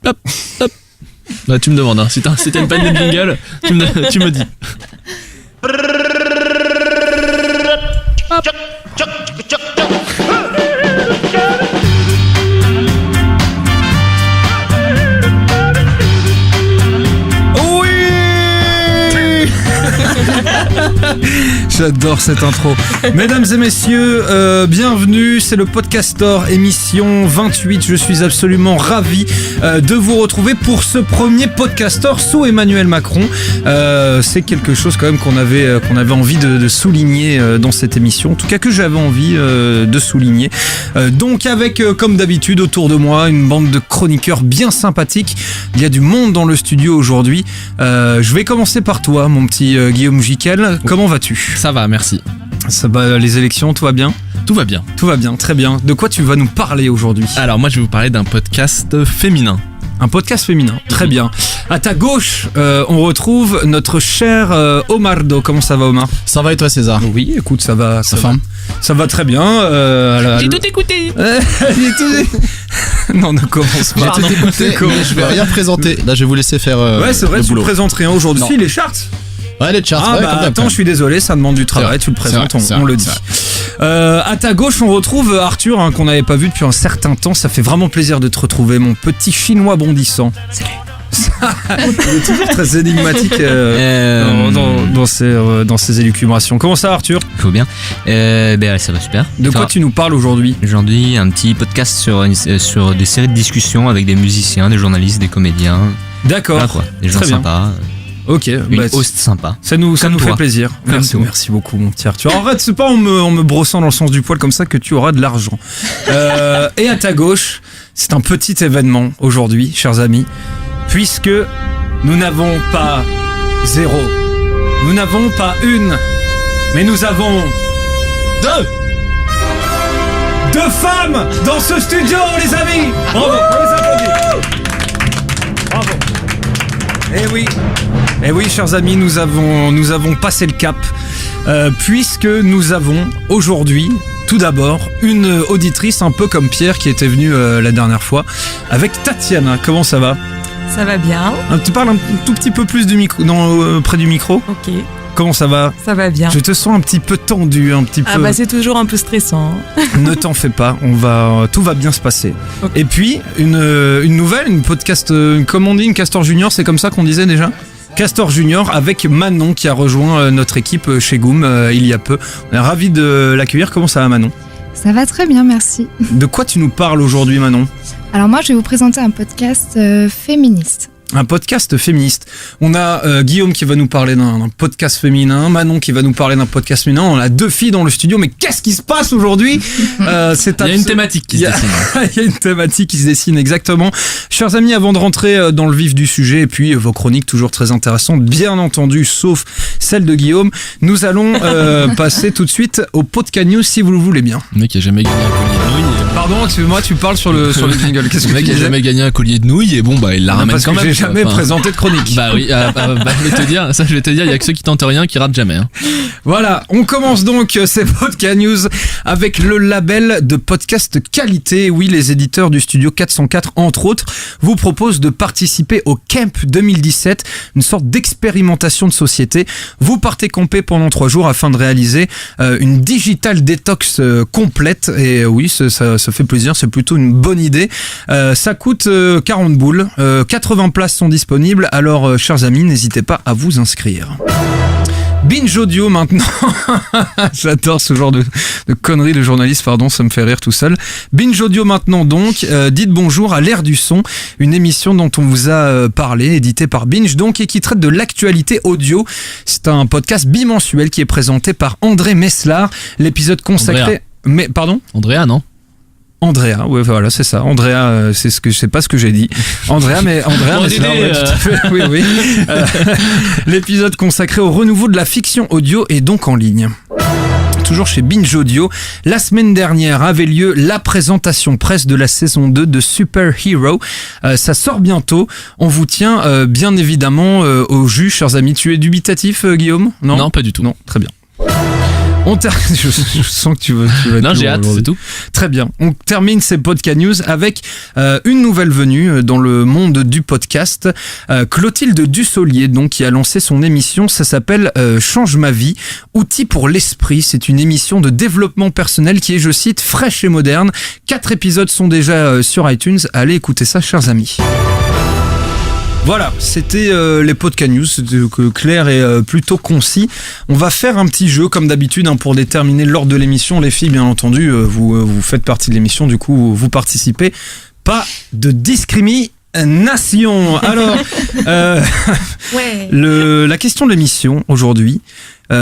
Hop, hop. Bah, tu me demandes, hein. Si t'as une panne de jingle, tu me dis. Hop. J'adore cette intro. Mesdames et messieurs, bienvenue, c'est le Podcastor, émission 28. Je suis absolument ravi de vous retrouver pour ce premier Podcastor sous Emmanuel Macron. C'est quelque chose quand même qu'on avait envie de souligner dans cette émission, en tout cas que j'avais envie de souligner. Donc avec, comme d'habitude, autour de moi, une bande de chroniqueurs bien sympathiques. Il y a du monde dans le studio aujourd'hui. Je vais commencer par toi, mon petit Guillaume Jiquel. Comment vas-tu ? Ça va, merci. Ça va, les élections, tout va bien ? Tout va bien. Tout va bien, très bien. De quoi tu vas nous parler aujourd'hui ? Alors moi je vais vous parler d'un podcast féminin. Un podcast féminin, très bien. À ta gauche, on retrouve notre cher Omardo. Comment ça va, Omar ? Ça va et toi, César ? Oui, écoute, ça va très bien. J'ai tout écouté. Non, ne commence pas. J'ai tout écouté, mais je vais rien présenter. Là, je vais vous laisser faire ouais, c'est vrai, le tu ne boulot. présentes rien aujourd'hui. Si, les charts. Ouais, les charts. Ah ouais, bah comme attends, je suis désolé, ça demande du travail, tu le présentes, on le dit. À ta gauche, on retrouve Arthur, hein, qu'on n'avait pas vu depuis un certain temps. Ça fait vraiment plaisir de te retrouver, mon petit chinois bondissant. Salut. Il est toujours très énigmatique dans ses élucubrations. Comment ça, Arthur ? Faut bien. Ça va super. De quoi tu nous parles aujourd'hui ? Aujourd'hui, un petit podcast sur des séries de discussions avec des musiciens, des journalistes, des comédiens. D'accord. Voilà, quoi. Des gens très bien. sympas. Ok. Une host sympa. Ça nous fait plaisir. Merci beaucoup, mon petit Arthur. Arrête, c'est pas en me brossant dans le sens du poil comme ça que tu auras de l'argent. Et à ta gauche, c'est un petit événement aujourd'hui, chers amis, puisque nous n'avons pas 0, nous n'avons pas 1, mais nous avons 2 femmes dans ce studio, les amis. Bravo, on les applaudit. Bravo. Eh oui, chers amis, nous avons passé le cap, puisque nous avons aujourd'hui, tout d'abord, une auditrice un peu comme Pierre qui était venue la dernière fois, avec Tatiana. Comment ça va ? Ça va bien. Tu parles un tout petit peu plus du micro, près du micro ? Ok. Comment ça va ? Ça va bien. Je te sens un petit peu tendu, un petit peu. Ah bah c'est toujours un peu stressant. Ne t'en fais pas, tout va bien se passer. Okay. Et puis une nouvelle, une podcast, comme on dit, une Castor Junior, c'est comme ça qu'on disait déjà ? Castor Junior avec Manon qui a rejoint notre équipe chez Goom il y a peu. On est ravis de l'accueillir. Comment ça va, Manon ? Ça va très bien, merci. De quoi tu nous parles aujourd'hui, Manon ? Alors moi, je vais vous présenter un podcast féministe. Un podcast féministe. On a Guillaume qui va nous parler d'un podcast féminin, Manon qui va nous parler d'un podcast féminin. On a 2 filles dans le studio, mais qu'est-ce qui se passe aujourd'hui ? Il y a une thématique qui se dessine. Il y a une thématique qui se dessine, exactement. Chers amis, avant de rentrer dans le vif du sujet, et puis vos chroniques toujours très intéressantes, bien entendu, sauf celle de Guillaume, nous allons passer tout de suite au Podcast News, si vous le voulez bien. Le mec qui a jamais gagné un collier de nouilles. Pardon, excuse-moi, tu parles sur le jingle. Qu'est-ce que le mec tu qui a jamais gagné un collier de nouilles et bon bah il la ramène parce quand que même. J'ai jamais présenté de chronique. Bah oui, je vais te dire, il y a que ceux qui tentent rien qui ratent jamais. Hein. Voilà, on commence donc ces Podcast News avec le label de podcast qualité. Oui, les éditeurs du studio 404, entre autres, vous proposent de participer au Camp 2017, une sorte d'expérimentation de société. Vous partez camper pendant 3 jours afin de réaliser une digital détox complète. Et oui, ça fait plaisir, c'est plutôt une bonne idée. Ça coûte 40 boules, 80 places sont disponibles, alors chers amis, n'hésitez pas à vous inscrire. Binge Audio maintenant. J'adore ce genre de conneries de journaliste, pardon, ça me fait rire tout seul. Binge Audio maintenant donc, dites bonjour à l'ère du son, une émission dont on vous a parlé, éditée par Binge donc, et qui traite de l'actualité audio. C'est un podcast bimensuel qui est présenté par André Meslard. L'épisode consacré... Andrea. Mais pardon ? Andrea, non ? Andrea, ouais, voilà, c'est ça. Andrea, c'est pas ce que j'ai dit. Andrea, mais Meslard, ouais, tout à fait. Oui. L'épisode consacré au renouveau de la fiction audio est donc en ligne. Toujours chez Binge Audio, la semaine dernière avait lieu la présentation presse de la saison 2 de Super Hero. Ça sort bientôt. On vous tient bien évidemment au jus, chers amis. Tu es dubitatif, Guillaume ? Non, pas du tout. Non, très bien. Je sens que tu veux être Non, j'ai lourd hâte, aujourd'hui. c'est tout. Très bien. On termine ces Podcast News avec une nouvelle venue dans le monde du podcast. Clotilde Dussolier, donc, qui a lancé son émission. Ça s'appelle Change ma vie, outils pour l'esprit. C'est une émission de développement personnel qui est, je cite, fraîche et moderne. 4 épisodes sont déjà sur iTunes. Allez écouter ça, chers amis. Voilà, c'était les Podcast News, c'était clair et plutôt concis. On va faire un petit jeu comme d'habitude pour déterminer l'ordre de l'émission. Les filles, bien entendu, vous faites partie de l'émission, du coup vous participez. Pas de discrimination. Alors, Ouais. la question de l'émission aujourd'hui,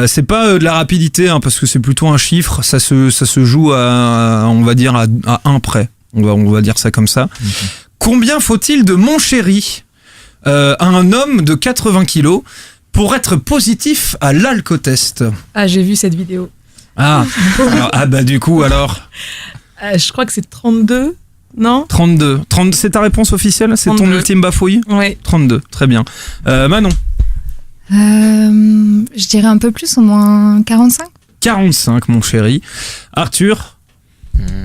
c'est pas de la rapidité, parce que c'est plutôt un chiffre. Ça se joue à on va dire à un près. On va dire ça comme ça. Okay. Combien faut-il de mon chéri à un homme de 80 kilos pour être positif à l'alcotest? Ah, j'ai vu cette vidéo. Ah, bah du coup alors Je crois que c'est 32, non? 32. C'est ta réponse officielle? C'est ton 32. ultime bafouille? Ouais. 32, très bien. Manon? Je dirais un peu plus, au moins 45. 45, mon chéri. Arthur?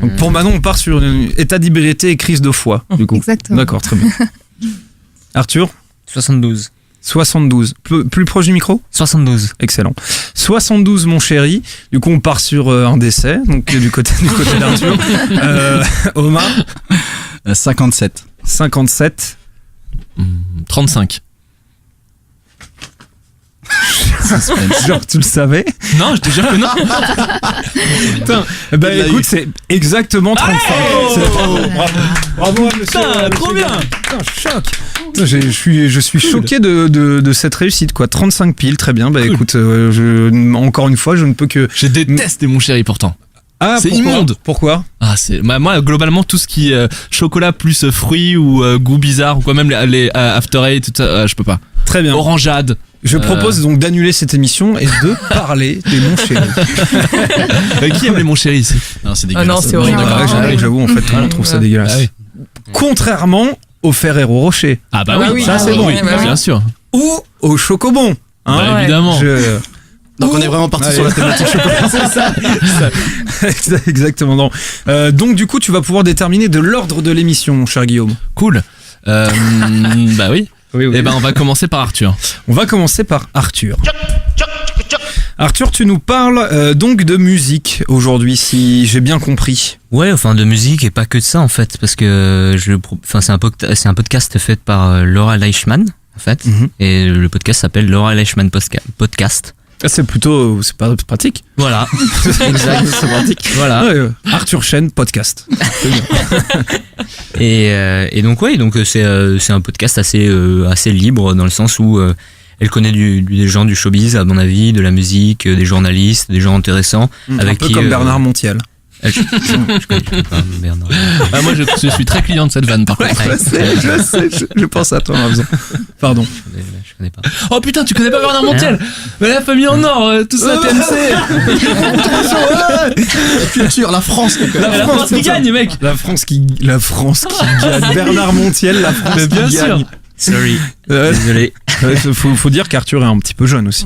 Donc pour Manon, on part sur état d'ébriété et crise de foie, du coup. Exactement. D'accord, très bien. Arthur? 72. 72. Plus proche du micro? 72. Excellent. 72, mon chéri. Du coup, on part sur un décès, donc du côté d'Arthur. Omar? 57. 57. 35. Genre, tu le savais? Non, je te jure que non. Putain. Bah Il l'a écoute, eu. c'est exactement 35. Bravo, monsieur. Putain, trop bien. Putain, choc. Putain, je suis choqué de cette réussite, quoi. 35 piles, très bien. Bah Cool. écoute, encore une fois, je ne peux que... Je déteste mon chéri pourtant. Ah, C'est pourquoi immonde. Pourquoi? Ah, c'est moi globalement tout ce qui est chocolat plus fruits ou goût bizarre ou quoi, même les After Eight, tout ça, je peux pas. Très bien. Orangeade. Je propose donc d'annuler cette émission et de parler des mon chéri. Qui aime les mon chéri ici? Non, c'est Ah dégueulasse. non, c'est horrible. Ah, j'avoue, en fait, tout le monde trouve ça dégueulasse. Ah oui. Contrairement au Ferrero Rocher Ah bah Ah oui, oui, ça, c'est ah bon. oui, Bah oui. bien sûr. ou au Chocobon. Hein. Bah, ouais. évidemment. Donc on est vraiment parti Ouais. sur la thématique chocolat. C'est ça. Exactement. Non. Donc du coup, tu vas pouvoir déterminer de l'ordre de l'émission, mon cher Guillaume. Cool. Bah oui. Oui, Et ben on va commencer par Arthur. On va commencer par Arthur. Arthur, tu nous parles donc de musique aujourd'hui, si j'ai bien compris. Ouais, enfin de musique et pas que de ça en fait, parce que c'est un podcast fait par Laura Leichmann en fait, Mhm. et le podcast s'appelle Laura Leichmann Podcast. Ah, c'est pas pratique. Voilà, exact, c'est pratique. Voilà. Ouais, Arthur Chen podcast. C'est bien. Et donc ouais, donc c'est un podcast assez libre dans le sens où elle connaît des gens du showbiz à mon avis, de la musique, des journalistes, des gens intéressants. Un avec peu qui, comme Bernard Montiel. Je connais pas Bernard. Ah, moi je suis très client de cette vanne par contre. Je pense à toi en faisant. Pardon. Je connais pas. Oh putain, tu connais pas Bernard Montiel? Mais la famille en or, tout ça, TMC. Culture, la France. La France qui gagne, mec. La France qui gagne. Bernard Montiel, la France Mais bien qui gagne. sûr. Sorry, Ouais, désolé. faut dire qu'Arthur est un petit peu jeune aussi.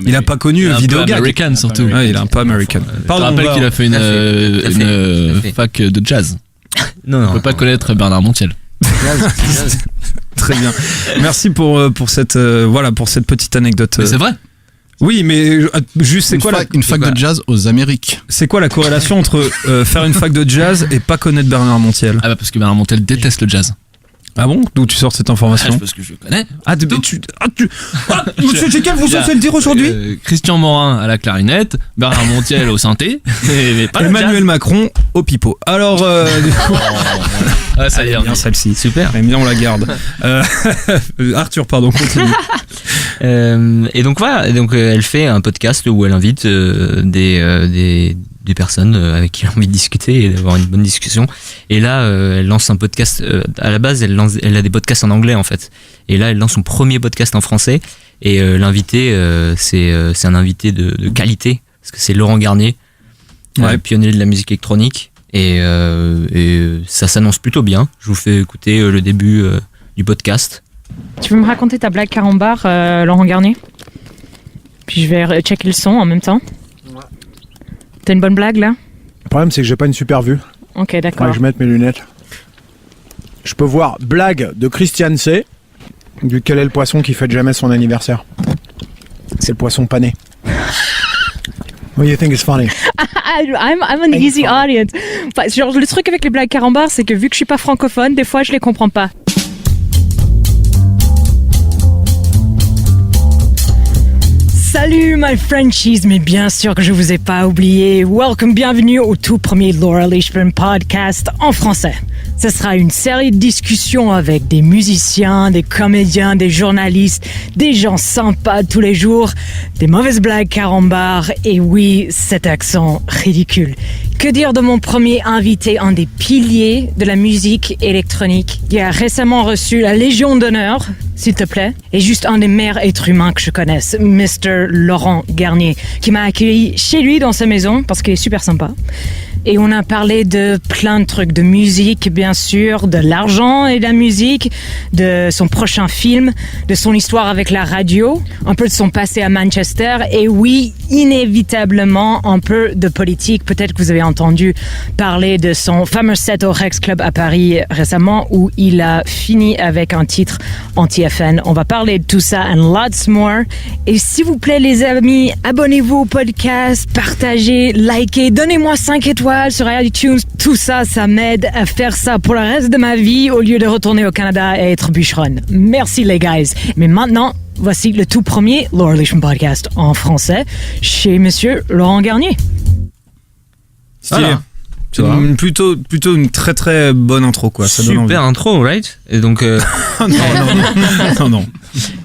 Il a pas connu Un peu Vidéogag. American surtout. Ouais, il est un peu American. Je te Pardon, rappelle on va- qu'il a fait Tout à fait. fac de jazz. Non, On non. peut pas connaître Bernard Montiel. Très bien. Merci pour cette pour cette petite anecdote. Mais c'est vrai. Oui, mais juste c'est quoi Une fac de jazz aux Amériques. c'est quoi la corrélation entre faire une fac de jazz et pas connaître Bernard Montiel? Ah bah parce que Bernard Montiel déteste le jazz. Ah bon? D'où tu sors cette information? Parce que je le connais. C'est quel vous osez le dire aujourd'hui? Christian Morin à la clarinette, Bernard Montiel au synthé, mais pas le Emmanuel jazz. Macron au pipeau. Alors, du coup, Ah, ça y est, bien celle-ci. Super. Aime bien, on la garde. Arthur, pardon, continue. Et donc voilà, et donc elle fait un podcast où elle invite des personnes avec qui elle a envie de discuter et d'avoir une bonne discussion. Et là, elle lance un podcast. À la base, elle a des podcasts en anglais en fait. Et là, elle lance son premier podcast en français. Et l'invité, c'est un invité de qualité parce que c'est Laurent Garnier, Ouais. pionnier de la musique électronique. Et ça s'annonce plutôt bien. Je vous fais écouter le début du podcast. Tu veux me raconter ta blague carambar, Laurent Garnier? Puis je vais checker le son en même temps. T'as une bonne blague là? Le problème, c'est que j'ai pas une super vue. Ok, Faudrait d'accord. que je mette mes lunettes. Je peux voir blague de Christian C. Du quel est le poisson qui fête jamais son anniversaire? C'est le poisson pané. What do you think is funny? I'm an easy audience. Enfin, genre, le truc avec les blagues carambars, c'est que vu que je suis pas francophone, des fois je les comprends pas. Salut my Frenchies, mais bien sûr que je vous ai pas oublié. Welcome, bienvenue au tout premier Laura Leishman podcast en français. Ce sera une série de discussions avec des musiciens, des comédiens, des journalistes, des gens sympas tous les jours, des mauvaises blagues carambars et oui, cet accent ridicule. Que dire de mon premier invité, un des piliers de la musique électronique, qui a récemment reçu la Légion d'honneur, s'il te plaît, et juste un des meilleurs êtres humains que je connaisse, Mr. Laurent Garnier, qui m'a accueilli chez lui dans sa maison, parce qu'il est super sympa. Et on a parlé de plein de trucs, de musique bien sûr, de l'argent et de la musique, de son prochain film, de son histoire avec la radio, un peu de son passé à Manchester et oui, inévitablement un peu de politique. Peut-être que vous avez entendu parler de son fameux set au Rex Club à Paris récemment où il a fini avec un titre anti-FN. On va parler de tout ça and lots more. Et s'il vous plaît les amis, abonnez-vous au podcast, partagez, likez, donnez-moi 5 étoiles sur iTunes, tout ça, ça m'aide à faire ça pour le reste de ma vie au lieu de retourner au Canada et être bûcheronne. Merci les guys. Mais maintenant, voici le tout premier Laura Leishman podcast en français chez Monsieur Laurent Garnier. Stylé. Voilà. C'est plutôt une très très bonne intro quoi. Ça donne envie. Super intro, right? Et donc, non.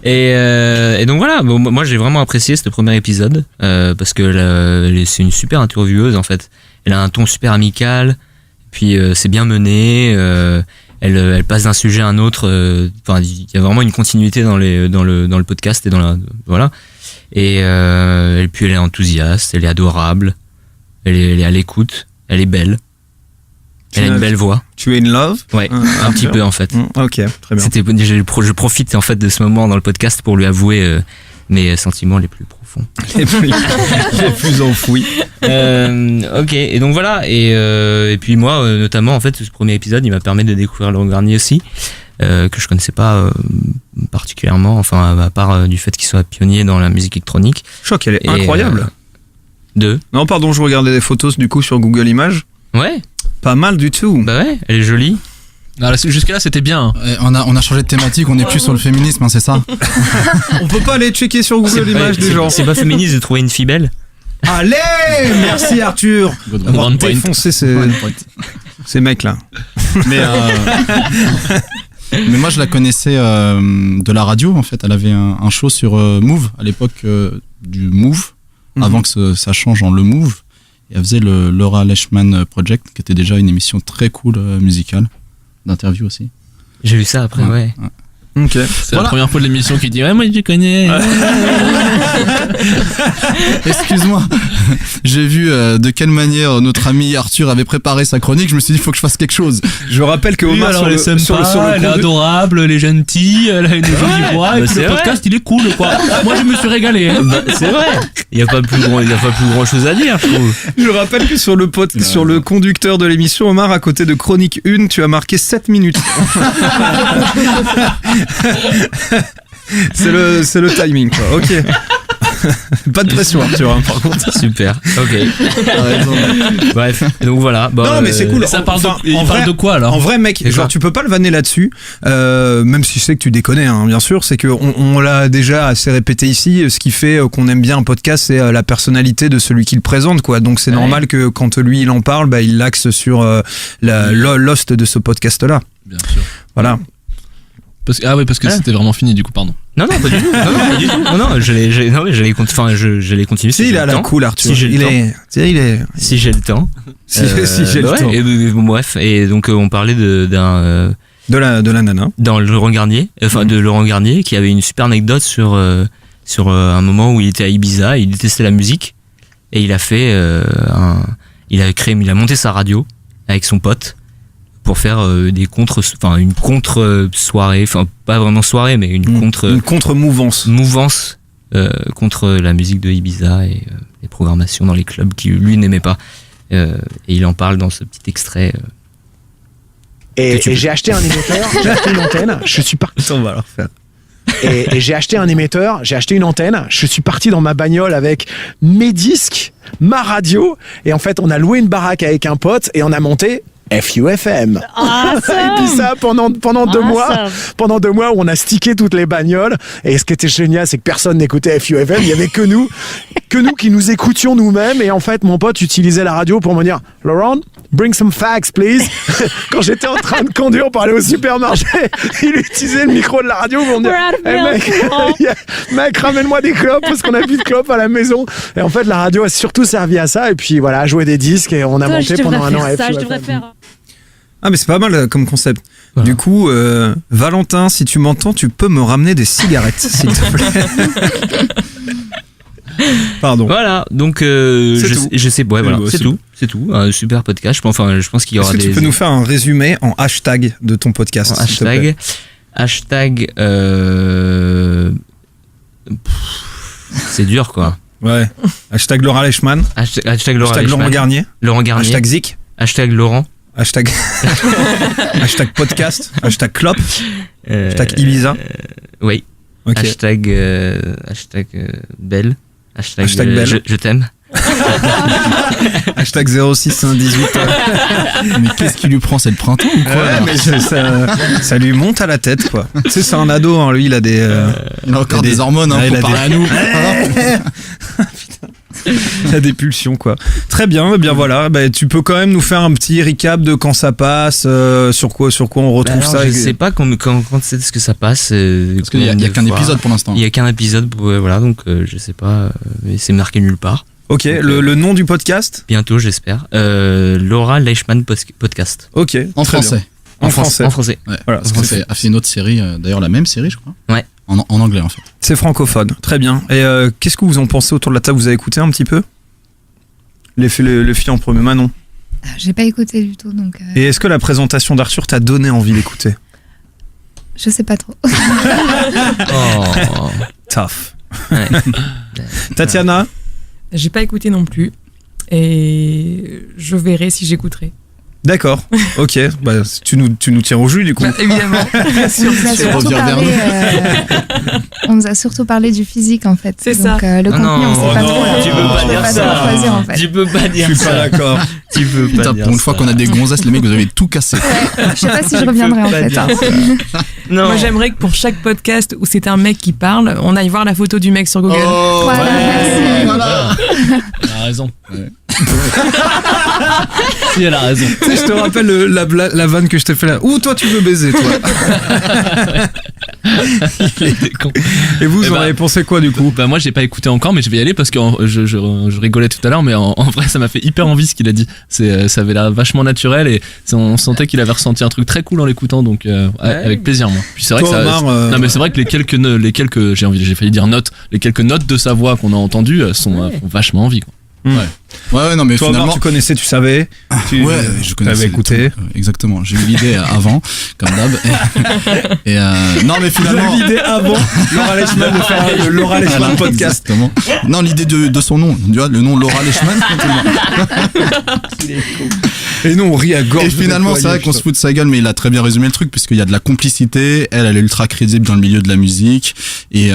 et donc voilà. Bon, moi, j'ai vraiment apprécié ce premier épisode parce que c'est une super intervieweuse en fait. Elle a un ton super amical, puis c'est bien mené. Elle passe d'un sujet à un autre. Enfin, il y a vraiment une continuité dans le podcast et voilà. Et puis elle est enthousiaste, elle est adorable, elle est à l'écoute, elle est belle. Elle a une belle voix. Tu es in love? Ouais, un petit peu en fait. Ok, très bien. Je profite en fait de ce moment dans le podcast pour lui avouer mes sentiments les plus profonds. Les plus enfouis. Ok, et donc voilà, et puis moi notamment en fait ce premier épisode il m'a permis de découvrir Laurent Garnier aussi, que je connaissais pas particulièrement, enfin à part du fait qu'il soit pionnier dans la musique électronique. Je crois qu'elle est incroyable. Non, pardon, je regardais des photos du coup sur Google Images. Ouais. Pas mal du tout. Bah ouais, elle est jolie. Alors, jusque-là, c'était bien. On a changé de thématique, on n'est plus sur le féminisme, hein, c'est ça? On peut pas aller checker sur Google Images des gens. C'est pas féministe de trouver une fille belle. Allez, merci Arthur d'avoir One point. défoncé ces mecs là. Mais moi je la connaissais de la radio en fait. Elle avait un show sur Move à l'époque du Move, avant que ça change en Le Move. Et elle faisait le Laura Leishman Project, qui était déjà une émission très cool musicale, d'interview aussi. J'ai vu ça après, ouais. Ok. C'est la première fois de l'émission qui dit ouais, moi je connais. Excuse-moi, j'ai vu de quelle manière notre ami Arthur avait préparé sa chronique. Je me suis dit, il faut que je fasse quelque chose. Je rappelle que Omar alors elle est sympa, elle est adorable, elle est gentille, elle a une jolie voix, et puis c'est le vrai. podcast il est cool quoi. Moi je me suis régalé. Hein. C'est vrai. Il y a pas plus grand chose à dire, je trouve. Je rappelle que sur le conducteur de l'émission, Omar, à côté de chronique 1, tu as marqué 7 minutes. C'est le timing quoi. Ok. Pas de pression Arthur hein, par contre. Super. Ok. Bref. Donc voilà. Bon, Non mais c'est cool. Ça parle Enfin, il parle de quoi alors? En vrai mec, C'est genre quoi tu peux pas le vanner là-dessus, même si je sais que tu déconnes hein, bien sûr, c'est que on l'a déjà assez répété ici, ce qui fait qu'on aime bien un podcast c'est la personnalité de celui qui le présente quoi, donc c'est normal que quand lui il en parle, bah, il l'axe sur l'host de ce podcast là. Bien sûr. Voilà. Parce que c'était vraiment fini du coup, pardon. Non, pas du tout. Pas du tout. Non, j'allais continuer. Si, il a la cool, Arthur. Si j'ai le temps. Si j'ai le temps. Si j'ai le temps. Et, bref, et donc on parlait de la nana. Dans Laurent Garnier, de Laurent Garnier, qui avait une super anecdote sur un moment où il était à Ibiza, il détestait la musique, et il a monté sa radio avec son pote pour faire une contre soirée, enfin pas vraiment soirée mais une contre mouvance contre la musique de Ibiza et les programmations dans les clubs qu'il lui n'aimait pas. Et il en parle dans ce petit extrait. Et j'ai acheté un émetteur, j'ai acheté une antenne, je suis parti. On va leur faire. Et j'ai acheté un émetteur, j'ai acheté une antenne, je suis parti dans ma bagnole avec mes disques, ma radio, et en fait on a loué une baraque avec un pote et on a monté FUFM. Et puis ça pendant 2 mois, pendant 2 mois où on a stické toutes les bagnoles. Et ce qui était génial, c'est que personne n'écoutait FUFM, il y avait que nous qui nous écoutions nous-mêmes. Et en fait, mon pote utilisait la radio pour me dire Laurent, bring some facts, please. Quand j'étais en train de conduire pour aller au supermarché, il utilisait le micro de la radio pour me dire hey, mec, ramène-moi des clopes parce qu'on a plus de clopes à la maison. Et en fait, la radio a surtout servi à ça. Et puis voilà, à jouer des disques et on a monté pendant un an à FUFM. Ah mais c'est pas mal comme concept. Voilà. Du coup, Valentin, si tu m'entends, tu peux me ramener des cigarettes, s'il te plaît. Pardon. Voilà, donc tout. je sais, ouais, voilà, Bah, c'est tout. Un super podcast. Je pense qu'il y Est-ce aura que tu peux nous faire un résumé en hashtag de ton podcast, en s'il te plaît. hashtag. C'est dur quoi. Ouais. Hashtag Laura Leichmann. Hashtag Laura Hashtag Laurent Leichmann. Garnier. Laurent Garnier. Hashtag Zik. Hashtag Laurent. Hashtag. Hashtag podcast. Hashtag Clop. Hashtag Ibiza. Oui. Ok. Hashtag Belle. Hashtag Belle. Je t'aime. Hashtag 0618. Mais qu'est-ce qui lui prend? C'est le printemps ou quoi? Ouais, mais ça lui monte à la tête, quoi. Tu sais, c'est un ado, hein, lui, il a des. Il a encore il a des hormones, hein, il pour a parler à nous. Il a des pulsions, quoi. Très bien, eh bien voilà. Bah, tu peux quand même nous faire un petit recap de quand ça passe, sur quoi on retrouve Alors, ça. je sais pas quand est-ce que ça passe. Parce qu'il y a qu'un épisode pour l'instant. Il y a qu'un épisode, voilà, donc je sais pas, mais c'est marqué nulle part. Ok, donc, le nom du podcast? Bientôt, j'espère. Laura Leichmann Podcast. Ok. En très français. bien. En français. En français. Ouais. Voilà, Parce qu'elle a fait une autre série, d'ailleurs la même série, je crois. Ouais. En anglais, en fait. C'est francophone. Très bien. Et qu'est-ce que vous en pensez autour de la table? Vous avez écouté un petit peu? Les filles en premier, Manon. J'ai pas écouté du tout, donc. Et est-ce que la présentation d'Arthur t'a donné envie d'écouter? Je sais pas trop. Oh. Tough. Ouais. Tatiana? J'ai pas écouté non plus. Et je verrai si j'écouterai. D'accord. Ok. Bah, tu nous tiens au jus, du coup. Bah, évidemment. On nous a surtout parlé du physique, en fait. C'est donc, ça. le contenu, on sait pas trop. Tu peux pas dire ça. Choisir, en fait. Tu peux pas dire Je suis ça. pas d'accord. Tu peux pas Putain, dire pour une ça. fois qu'on a des gonzesses, les mecs, vous avez tout cassé. Je sais pas si je reviendrai, en fait. Non. Moi, j'aimerais que pour chaque podcast où c'est un mec qui parle, on aille voir la photo du mec sur Google. Voilà, merci. Voilà. Elle a raison. Si, elle a raison. Tu sais, je te rappelle la vanne que je t'ai fait là. Où toi tu veux baiser, toi? Il est con. Et vous Eh en ben, avez pensé quoi, du coup? Bah moi j'ai pas écouté encore, mais je vais y aller parce que je rigolais tout à l'heure, mais en vrai ça m'a fait hyper envie ce qu'il a dit. Ça avait l'air vachement naturel et on sentait qu'il avait ressenti un truc très cool en l'écoutant, donc avec plaisir moi. Puis c'est vrai Toi, que ça, Omar, non mais c'est vrai que les quelques j'ai failli dire notes, les quelques notes de sa voix qu'on a entendues font vachement envie quoi. Ouais, non, mais Toi, finalement. Omar, tu connaissais, tu savais? Ouais, je connaissais. T'avais écouté? tout. Exactement. J'ai eu l'idée avant, comme d'hab. Et non, mais finalement. L'idée avant Laura Leichmann de faire le Laura Leichmann Voilà, podcast. Exactement. Non, l'idée de son nom. Tu vois, le nom Laura Leichmann. Et nous, on rit à gorge. Et finalement, c'est vrai qu'on se fout de sa gueule, mais il a très bien résumé le truc, puisqu'il y a de la complicité. Elle est ultra crédible dans le milieu de la musique. Et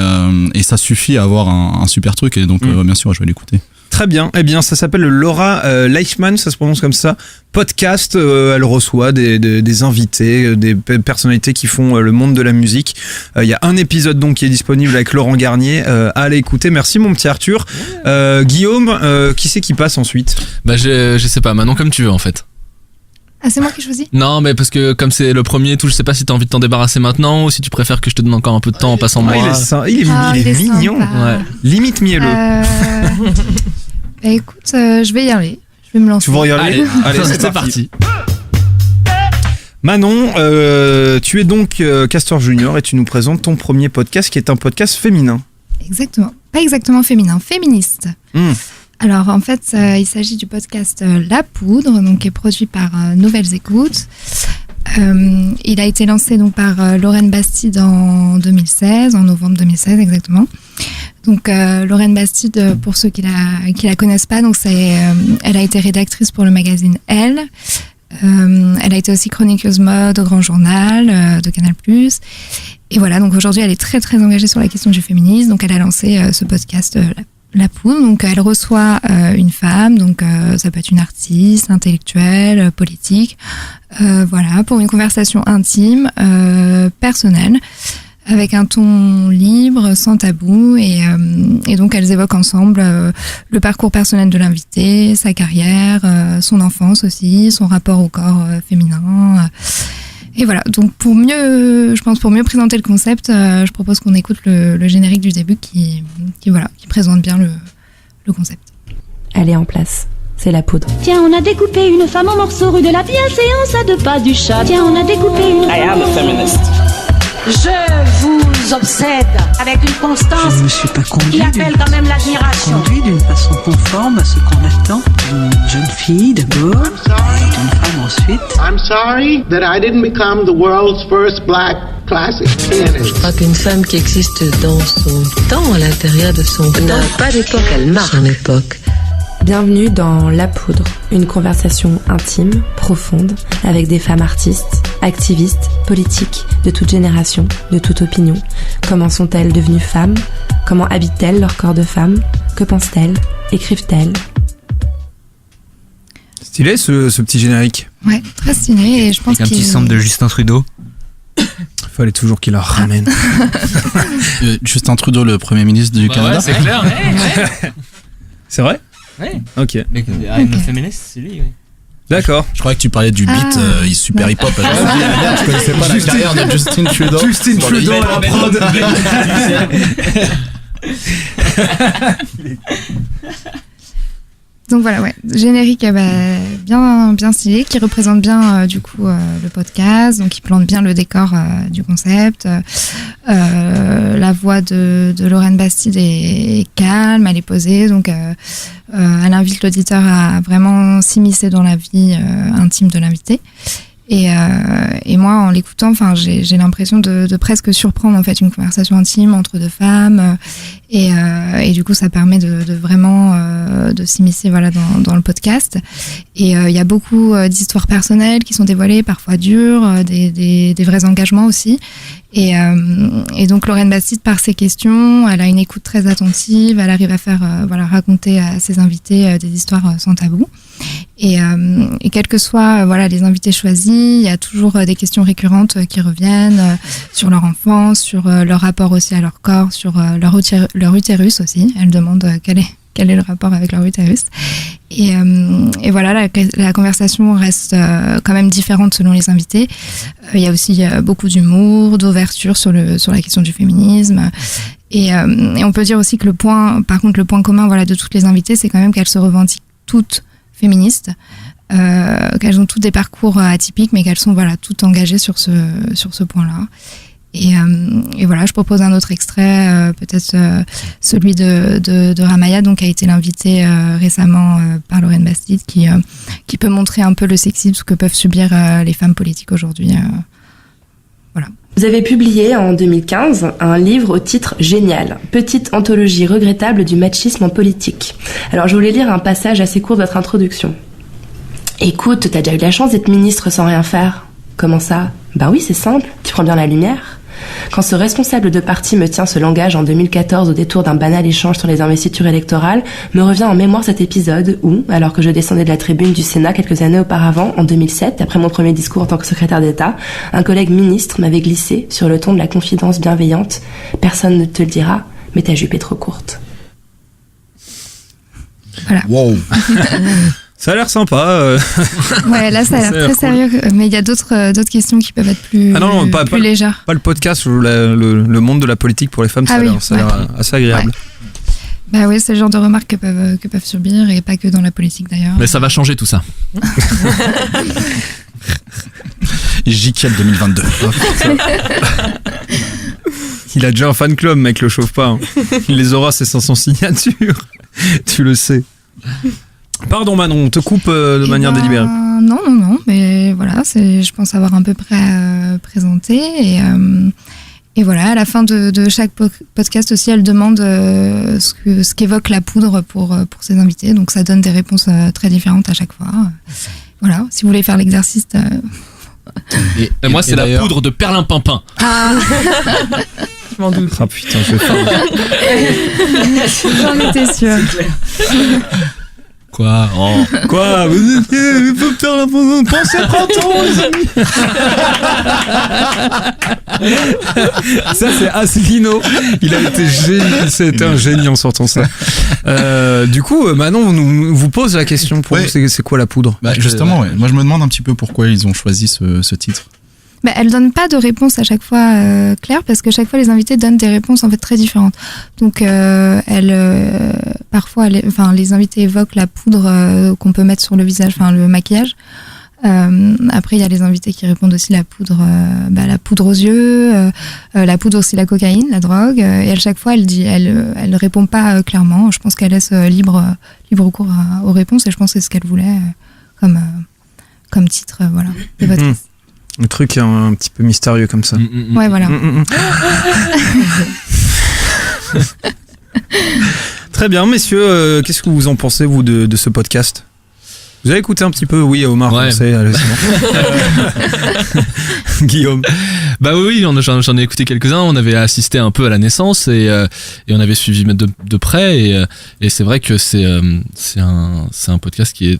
ça suffit à avoir un super truc. Et donc, bien sûr, je vais l'écouter. Très bien. Eh bien, ça s'appelle le Laura Leichmann, ça se prononce comme ça. Podcast, elle reçoit des invités, des personnalités qui font le monde de la musique. Il y a un épisode donc qui est disponible avec Laurent Garnier. Allez écouter. Merci mon petit Arthur. Guillaume, qui c'est qui passe ensuite? Bah je sais pas, Manon comme tu veux en fait. Ah, c'est moi qui choisis? Non mais parce que comme c'est le premier et tout, je sais pas si t'as envie de t'en débarrasser maintenant ou si tu préfères que je te donne encore un peu de temps en passant moi. Il est mignon. sympa. Ouais. Limite mielleux. Bah écoute, je vais y aller. Je vais me lancer. Tu vas regarder? Allez, c'est parti. Manon, tu es donc Castor Junior et tu nous présentes ton premier podcast qui est un podcast féminin. Exactement. Pas exactement féminin, féministe. Alors en fait, il s'agit du podcast La Poudre, donc qui est produit par Nouvelles Écoutes. Il a été lancé donc par Lorraine Bastide en 2016, en novembre 2016 exactement. Donc Lorraine Bastide, pour ceux qui la connaissent pas, donc elle a été rédactrice pour le magazine Elle. Elle a été aussi chroniqueuse mode au Grand Journal de Canal+. Et voilà, donc aujourd'hui elle est très très engagée sur la question du féminisme. Donc elle a lancé ce podcast La Poudre. Donc elle reçoit une femme, donc ça peut être une artiste, intellectuelle, politique, voilà, pour une conversation intime, personnelle, avec un ton libre, sans tabou, et donc elles évoquent ensemble le parcours personnel de l'invité, sa carrière, son enfance aussi, son rapport au corps féminin. Et voilà, donc pour mieux présenter le concept, je propose qu'on écoute le générique du début qui présente bien le concept. Elle est en place. C'est La Poudre. Tiens, on a découpé une femme en morceaux rue de la bienséance à 2 pas du chat. Tiens, on a découpé une... I am a feminist. Je vous obsède avec une constance. Je ne suis pas conduit. Qui appelle quand même l'admiration. Conduit d'une façon conforme à ce qu'on attend d'une jeune fille d'abord, et d'une femme ensuite. I'm sorry that I didn't become the world's first black classic pianist. Je crois qu'une femme qui existe dans son temps, à l'intérieur de son temps, n'a pas d'époque, elle marque son époque. Bienvenue dans La Poudre, une conversation intime, profonde, avec des femmes artistes, activistes, politiques, de toute génération, de toute opinion. Comment sont-elles devenues femmes ? Comment habitent-elles leur corps de femme ? Que pensent-elles ? Écrivent-elles ? Stylé ce petit générique. Ouais, très stylé, et je pense avec un petit sample de Justin Trudeau. Fallait toujours qu'il leur ramène. Justin Trudeau, le Premier ministre du Canada. Ouais, c'est clair. Ouais. C'est vrai ? Ouais. Ok. Mais I'm a feminist, c'est lui, oui. D'accord. Je croyais que tu parlais du beat super hip-hop. Là. Merde, je connaissais pas la carrière de Justin Trudeau. Justin Trudeau à la prod. Donc voilà, ouais, générique bien stylé, qui représente bien du coup le podcast, donc qui plante bien le décor du concept. La voix de Lorraine Bastide est calme, elle est posée, donc elle invite l'auditeur à vraiment s'immiscer dans la vie intime de l'invité. Et moi, en l'écoutant, enfin, j'ai l'impression de presque surprendre en fait une conversation intime entre 2 femmes, et du coup, ça permet de vraiment de s'immiscer voilà dans le podcast. Et il y a beaucoup d'histoires personnelles qui sont dévoilées, parfois dures, des vrais engagements aussi. Et donc Lorraine Bastide, par ses questions, elle a une écoute très attentive, elle arrive à faire raconter à ses invités des histoires sans tabou. Et quels que soient les invités choisis, il y a toujours des questions récurrentes qui reviennent sur leur enfance, sur leur rapport aussi à leur corps, sur leur utérus aussi. Elle demande quel est le rapport avec leur utérus. Et voilà, la conversation reste quand même différente selon les invités. Il y a aussi beaucoup d'humour, d'ouverture sur la question du féminisme. Et on peut dire aussi que le point commun de toutes les invitées, c'est quand même qu'elles se revendiquent toutes féministes, qu'elles ont toutes des parcours atypiques, mais qu'elles sont toutes engagées sur ce point-là. Et voilà, je propose un autre extrait, peut-être celui de Ramaya, donc qui a été l'invité récemment par Lorraine Bastide, qui peut montrer un peu le sexisme que peuvent subir les femmes politiques aujourd'hui. Voilà. Vous avez publié en 2015 un livre au titre Génial, petite anthologie regrettable du machisme en politique. Alors je voulais lire un passage assez court de votre introduction. Écoute, t'as déjà eu la chance d'être ministre sans rien faire. Comment ça ? Ben oui, c'est simple, tu prends bien la lumière. Quand ce responsable de parti me tient ce langage en 2014 au détour d'un banal échange sur les investitures électorales, me revient en mémoire cet épisode où, alors que je descendais de la tribune du Sénat quelques années auparavant, en 2007, après mon premier discours en tant que secrétaire d'État, un collègue ministre m'avait glissé, sur le ton de la confidence bienveillante, « Personne ne te le dira, mais ta jupe est trop courte. » Voilà. Wow. Ça a l'air sympa. Ouais, là, ça a l'air très sérieux, mais il y a d'autres questions qui peuvent être plus légères. Pas le podcast, le monde de la politique pour les femmes, ça a l'air assez agréable. Ouais. Bah oui, c'est le genre de remarques que peuvent subir, et pas que dans la politique d'ailleurs. Mais ça va changer tout ça. JKL 2022. Il a déjà un fan club, mec, le chauffe pas. Hein. Il les aura, c'est 500 signatures. Tu le sais. Pardon Manon, on te coupe de manière délibérée. Non, mais voilà, je pense avoir à peu près présenté. Et voilà, à la fin de chaque podcast aussi, elle demande ce qu'évoque la poudre pour ses invités. Donc ça donne des réponses très différentes à chaque fois. Voilà, si vous voulez faire l'exercice. Et moi, c'est la poudre de perlimpinpin. Ah. Je m'en doute. Ah putain, je vais faire. J'en étais sûre. Quoi? Quoi? Il faut faire la pensée printemps, les amis. Ça, c'est Asselineau. Il a été c'était un génie en sortant ça. Du coup, Manon, on vous pose la question pour vous, c'est quoi la poudre? Justement, moi je me demande un petit peu pourquoi ils ont choisi ce titre. Elle donne pas de réponse à chaque fois claire, parce que chaque fois les invités donnent des réponses en fait très différentes. Donc parfois les invités évoquent la poudre qu'on peut mettre sur le visage, le maquillage. Après il y a les invités qui répondent aussi la poudre aux yeux, la poudre aussi la cocaïne, la drogue. Et à chaque fois elle répond pas clairement. Je pense qu'elle laisse libre cours aux réponses, et je pense que c'est ce qu'elle voulait comme titre de podcast. Un truc un petit peu mystérieux comme ça. Ouais, voilà. Très bien, messieurs. Qu'est-ce que vous en pensez, vous, de ce podcast? Vous avez écouté un petit peu? Oui, Omar, on sait. Allez, c'est bon. Guillaume. Bah oui, j'en ai écouté quelques-uns. On avait assisté un peu à la naissance et on avait suivi de près, et c'est vrai que c'est un podcast qui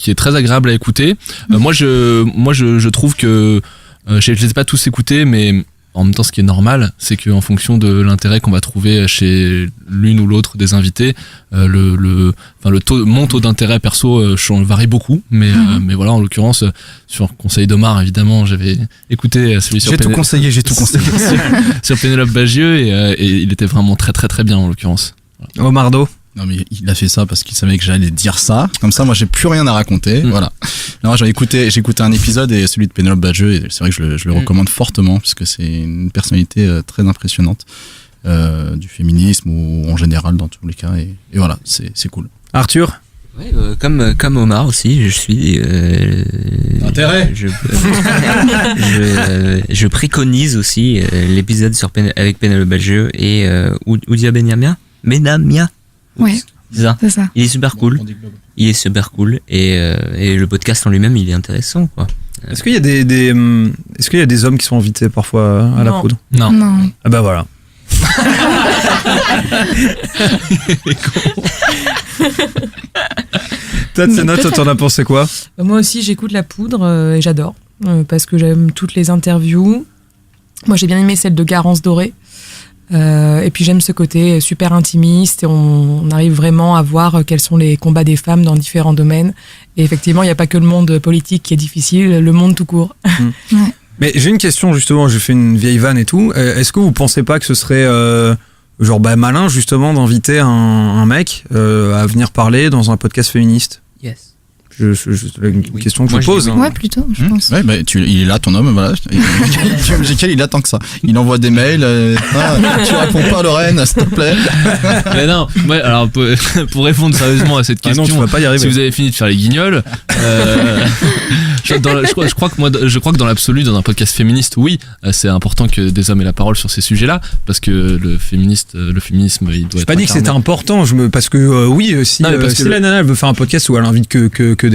est très agréable à écouter. Moi je trouve que je les ai pas tous écoutés, mais en même temps, ce qui est normal, c'est qu'en fonction de l'intérêt qu'on va trouver chez l'une ou l'autre des invités, mon taux d'intérêt perso varie beaucoup. Mais voilà, en l'occurrence, sur conseil d'Omar, évidemment, j'avais écouté celui sur J'ai tout conseillé. sur Pénélope Bagieux, et il était vraiment très très très bien en l'occurrence. Voilà. Omardo. Non, mais il a fait ça parce qu'il savait que j'allais dire ça. Comme ça, moi, j'ai plus rien à raconter. Voilà. Alors, j'ai écouté un épisode, et celui de Pénélope Bagieux, et c'est vrai que je le recommande fortement, puisque c'est une personnalité très impressionnante du féminisme, ou en général dans tous les cas. Et voilà, c'est cool. Arthur. Ouais, comme Omar aussi, je suis. Intérêt. Je préconise aussi l'épisode avec Pénélope Bagieux et Oudia Benamia. Ouais, c'est ça. Il est super cool. Et le podcast en lui-même, il est intéressant, quoi. Est-ce qu'il y a est-ce qu'il y a des hommes qui sont invités parfois à la poudre? Non. Ah bah voilà. Tatsena, toi t'en as pensé quoi? Moi aussi j'écoute la poudre et j'adore, parce que j'aime toutes les interviews. Moi j'ai bien aimé celle de Garance Doré. Et puis j'aime ce côté super intimiste, et on arrive vraiment à voir quels sont les combats des femmes dans différents domaines. Et effectivement, il n'y a pas que le monde politique qui est difficile, le monde tout court. Ouais. Mais j'ai une question, justement, je fais une vieille vanne et tout. Est-ce que vous pensez pas que ce serait malin, justement, d'inviter un mec à venir parler dans un podcast féministe? Yes. C'est une question que je pose. Ouais, plutôt, je pense. Ouais, il est là, ton homme, voilà. Il attend que ça. Il envoie des mails. Tu réponds pas, Lorraine, s'il te plaît. Mais non, alors pour répondre sérieusement à cette question, non, tu vas pas y arriver. Si vous avez fini de faire les guignols, je crois que dans l'absolu, dans un podcast féministe, oui, c'est important que des hommes aient la parole sur ces sujets-là, parce que le féminisme, il doit. J'ai pas dit que c'était important, parce que si la nana elle veut faire un podcast où elle invite que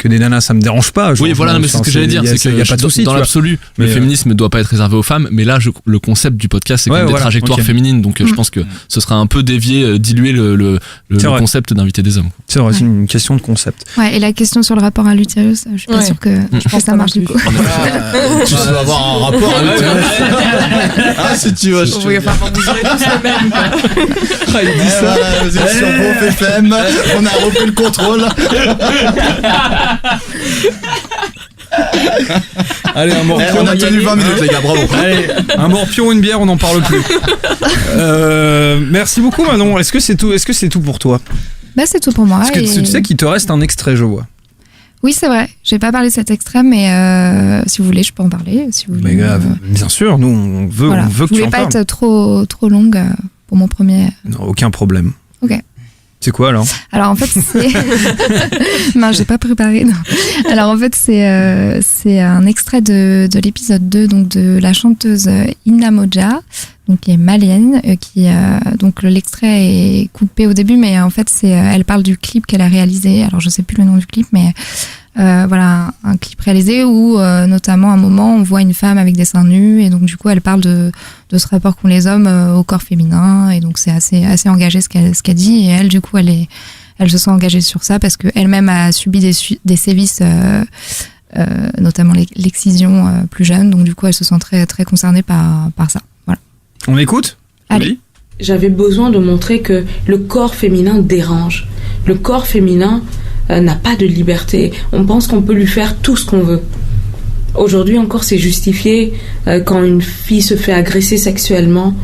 des nanas, ça me dérange pas. Oui, voilà, mais c'est ce que j'allais dire, c'est que y a pas de souci. Dans l'absolu, le féminisme ne doit pas être réservé aux femmes, mais là, le concept du podcast, c'est comme des trajectoires féminines, donc je pense que ce sera un peu diluer le concept d'inviter des hommes. C'est vrai, c'est une question de concept. Ouais, et la question sur le rapport à l'utérus, je suis pas sûre que ça marche du coup. Tu dois avoir un rapport à l'utérus. Ah, si tu veux. Vous aurez tous le même, quoi. Il dit ça. Vous êtes sur Beauf FM, on a repris le contrôle. Allez, un morpion. On a tenu 20 minutes, les gars, bravo. Allez, un morpion, une bière, on n'en parle plus. Merci beaucoup, Manon. Est-ce que c'est tout pour toi? Bah, c'est tout pour moi. Parce que tu sais qu'il te reste un extrait, je vois. Oui, c'est vrai. J'ai pas parlé de cet extrait, mais si vous voulez, je peux en parler. Si vous voulez, mais grave, bien sûr, nous on veut que tu en parles. Je voulais pas être trop longue pour mon premier. Non, aucun problème. Ok. C'est quoi alors ? Alors en fait c'est non, j'ai pas préparé. Non. Alors en fait c'est un extrait de l'épisode 2 donc de la chanteuse Inna Moja, donc qui est malienne, qui donc l'extrait est coupé au début, mais en fait elle parle du clip qu'elle a réalisé. Alors je sais plus le nom du clip, mais voilà, un clip réalisé où notamment à un moment on voit une femme avec des seins nus, et donc du coup elle parle de ce rapport qu'ont les hommes au corps féminin, et donc c'est assez engagé ce qu'elle dit, et elle du coup elle se sent engagée sur ça parce qu'elle-même a subi des sévices, notamment l'excision plus jeune, donc du coup elle se sent très, très concernée par ça. Voilà. On écoute ? Allez. J'avais besoin de montrer que le corps féminin dérange. Le corps féminin n'a pas de liberté. On pense qu'on peut lui faire tout ce qu'on veut. Aujourd'hui encore, c'est justifié quand une fille se fait agresser sexuellement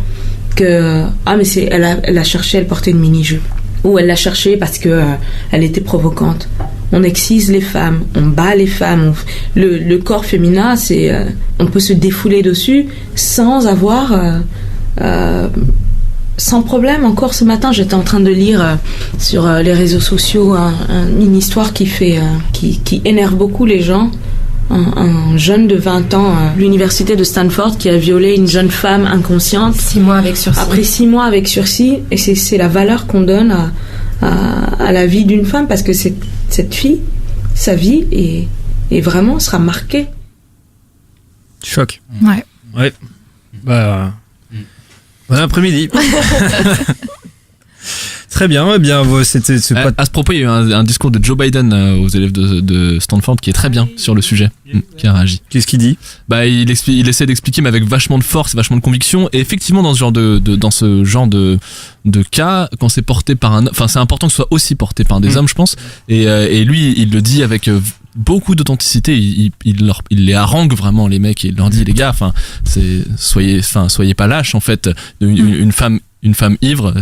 que elle a cherché, elle portait une mini-jupe, ou elle l'a cherché parce que elle était provocante. On excise les femmes, on bat les femmes. Le corps féminin, on peut se défouler dessus sans avoir sans problème. Encore ce matin, j'étais en train de lire sur les réseaux sociaux une histoire qui énerve beaucoup les gens. Un jeune de 20 ans à l'université de Stanford qui a violé une jeune femme inconsciente. 6 mois avec sursis. Après 6 mois avec sursis. Et c'est la valeur qu'on donne à la vie d'une femme, parce que cette fille, sa vie est vraiment sera marquée. Choc. Ouais. Ouais. Bah. Bon après-midi. Très bien, eh bien, c'était pas... À ce propos, il y a eu un discours de Joe Biden aux élèves de Stanford qui est très bien sur le sujet, qui a réagi. Qu'est-ce qu'il dit ? Bah, il essaie d'expliquer, mais avec vachement de force, vachement de conviction. Et effectivement, dans ce genre de cas, quand c'est porté par c'est important que ce soit aussi porté par des hommes, je pense. Et lui, il le dit avec beaucoup d'authenticité. Il les harangue vraiment, les mecs, et il leur dit, les gars, soyez pas lâches, en fait. Une femme ivre,